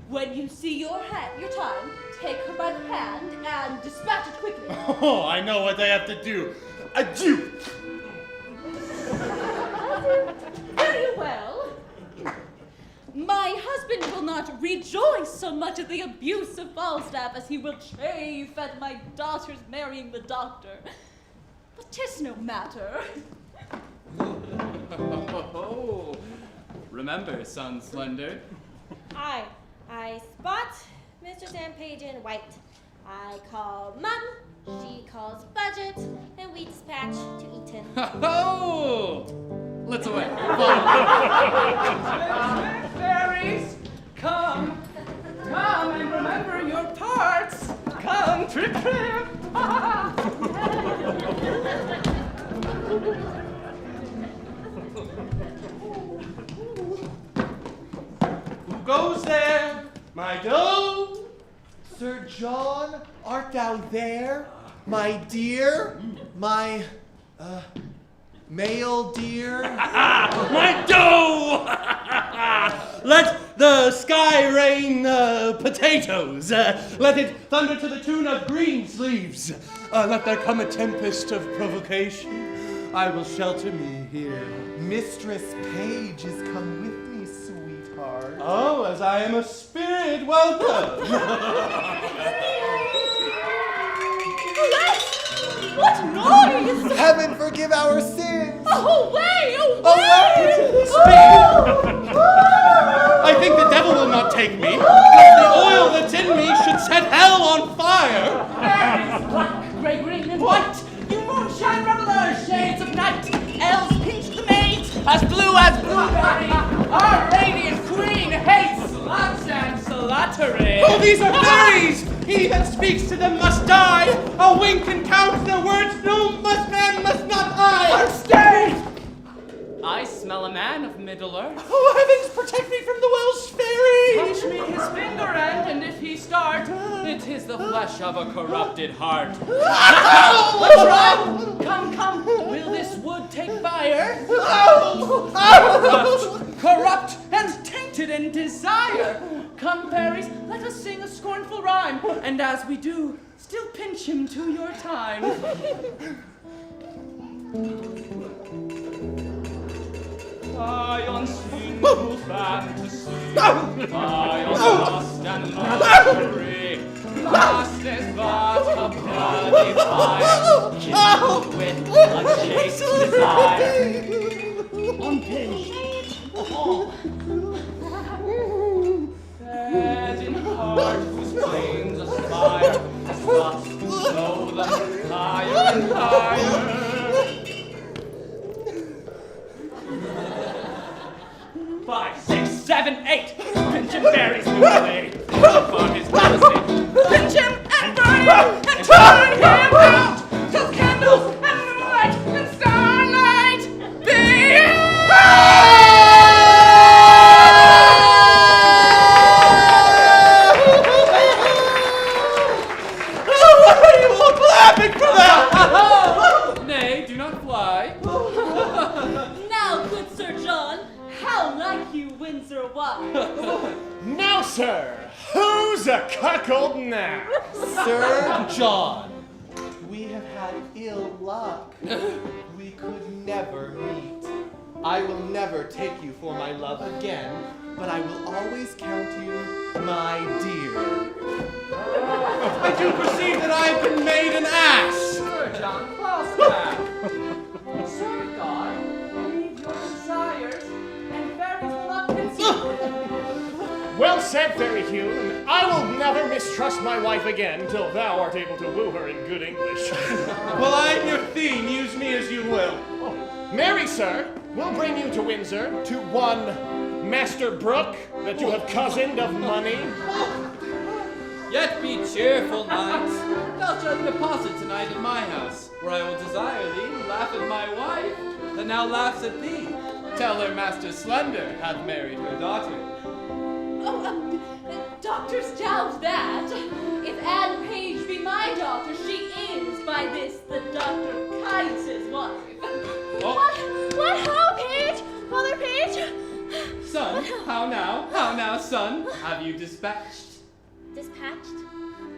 When you see your time, take her by the hand and dispatch it quickly. Oh, I know what I have to do. Adieu! Very well. My husband will not rejoice so much at the abuse of Falstaff as he will chafe at my daughter's marrying the doctor. But 'tis no matter. Oh, remember, son Slender. I spot Mr. Sampage in white. I call Mum, she calls Budget, and we dispatch to Eton. Oh! Let's away. Fairies, come and remember your parts. Come, trip, trip. Who goes there? My doe? Sir John, art thou there? My dear? My, male dear? My doe! Let the sky rain potatoes. Let it thunder to the tune of green sleeves. Let there come a tempest of provocation. I will shelter me here. Mistress Page is come with me, sweetheart. Oh, as I am a spirit, welcome. What noise? Heaven forgive our sins! Away! I think the devil will not take me. The oil that's in me should set hell on fire. Fairies, black, grey, green, and white. You moonshine revelers, shades of night. Elves pinch the maids, as blue as blueberry. Our radiant queen hates sluts and slattery. Oh, these are fairies! He that speaks to them must die. A wink and count their words. No man must not eye. Stay! I smell a man of Middle Earth. Oh, heavens, protect me from the Welsh fairy! Touch me his finger end, and if he start, it is the flesh of a corrupted heart. Let's try! Come, will this wood take fire? Corrupt and tainted in desire. Come, fairies, let us sing a scornful rhyme, and as we do, still pinch him to your time. I on single fantasy, I on lust and luxury. Lust is but a bloody fire, kindled with unchaste desire. On pinch, fed in heart whose flames aspire, lust to blow them higher and higher. 5, 6, 7, 8. Pinch him, fairies, move away. For his jealousy. Pinch him and burn him and turn him out till candles and moonlight and stars. sir, who's a cuckold now? Sir John, we have had ill luck. We could never meet. I will never take you for my love again, but I will always count you my dear. I do perceive that I have been made an ass. Sir John Falstaff. Sir God, leave your desires, and fairies will not conceive. Well said, Fairy Hugh. I will never mistrust my wife again till thou art able to woo her in good English. Well, I am your theme. Use me as you will. Marry, sir, we'll bring you to Windsor, to one Master Brooke, that you have cozened of money. Yet be cheerful, knight. Thou shalt deposit tonight in my house, where I will desire thee to laugh at my wife, that now laughs at thee. Tell her Master Slender hath married her daughter. Doctors doubt that. If Anne Page be my daughter, she is by this the Dr. Caius' wife. What? How, Page? Father Page? Son, how now, son? Have you dispatched? Dispatched?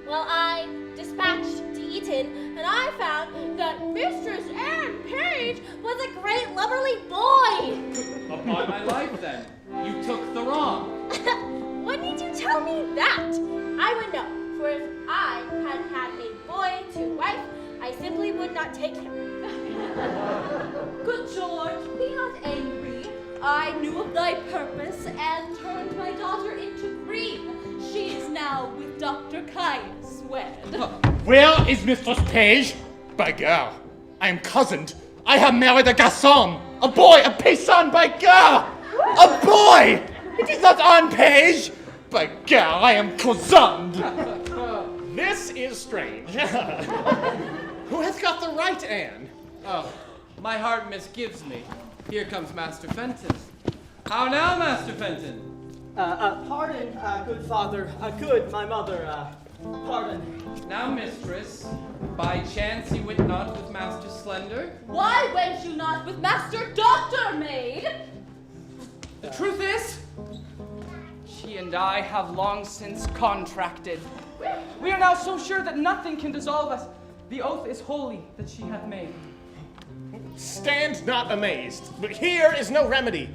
Well, I dispatched to Eton, and I found that Mistress Anne Page was a great lubberly boy. Upon my life, then, you took the wrong. Why need you tell me that? I would know, for if I had had a boy to wife, I simply would not take him. Good George, be not angry. I knew of thy purpose and turned my daughter into green. She is now with Dr. Caius wed. Where is Mistress Page? By God, I am cozened. I have married a garçon, a boy, a paysan, by God! A boy! It is not Anne Page! By God, I am cozened! This is strange. Who has got the right Anne? Oh, my heart misgives me. Here comes Master Fenton. How now, Master Fenton? Pardon, good father, good my mother, pardon. Now, mistress, by chance you went not with Master Slender? Why went you not with Master Doctor Maid? The truth is, she and I have long since contracted. We are now so sure that nothing can dissolve us. The oath is holy that she hath made. Stand not amazed, but here is no remedy.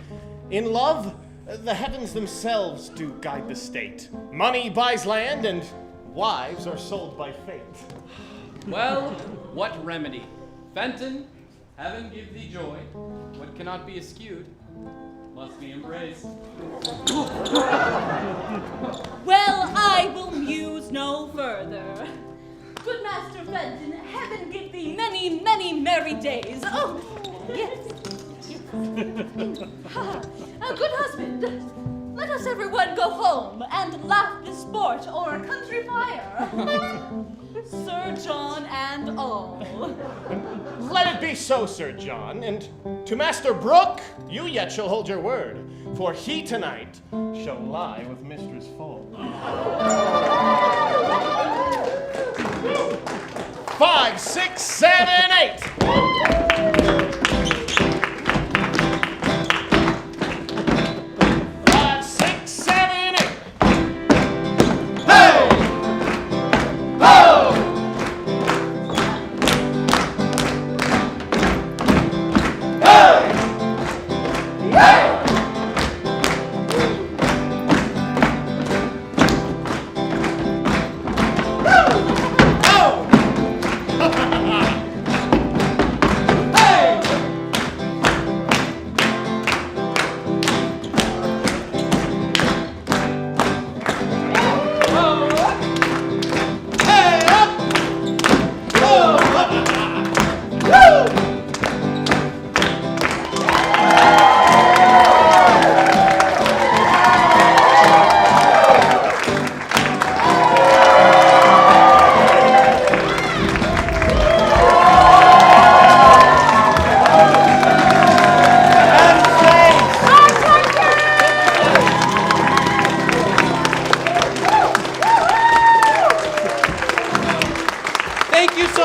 In love, the heavens themselves do guide the state. Money buys land, and wives are sold by fate. Well, what remedy? Fenton, heaven give thee joy. What cannot be eschewed must be embraced. Well, I will muse no further. Good Master Fenton, heaven give thee many, many merry days. Oh, yes. Good husband, let us everyone go home and laugh this sport o'er a country fire. Sir John and all. Let it be so, Sir John, and to Master Brooke, you yet shall hold your word, for he tonight shall lie with Mistress Full. 5, 6, 7, 8. 5, 6, 7, 8. Hey! Ho! Hey! Hey! Hey!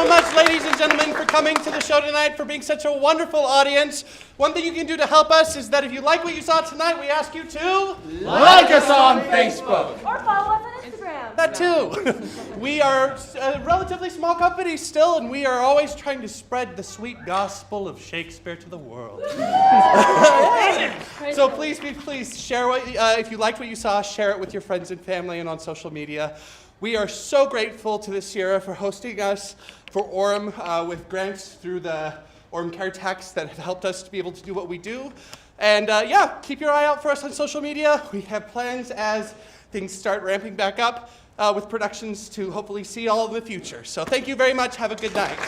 so much, ladies and gentlemen, for coming to the show tonight, for being such a wonderful audience. One thing you can do to help us is that if you like what you saw tonight, we ask you to Like us on Facebook. Or follow us on Instagram. that too. We are a relatively small company still, and we are always trying to spread the sweet gospel of Shakespeare to the world. So please share what, if you liked what you saw, share it with your friends and family and on social media. We are so grateful to the Sierra for hosting us for Orem with grants through the Orem Care Tax that have helped us to be able to do what we do. And keep your eye out for us on social media. We have plans as things start ramping back up with productions to hopefully see all in the future. So thank you very much. Have a good night.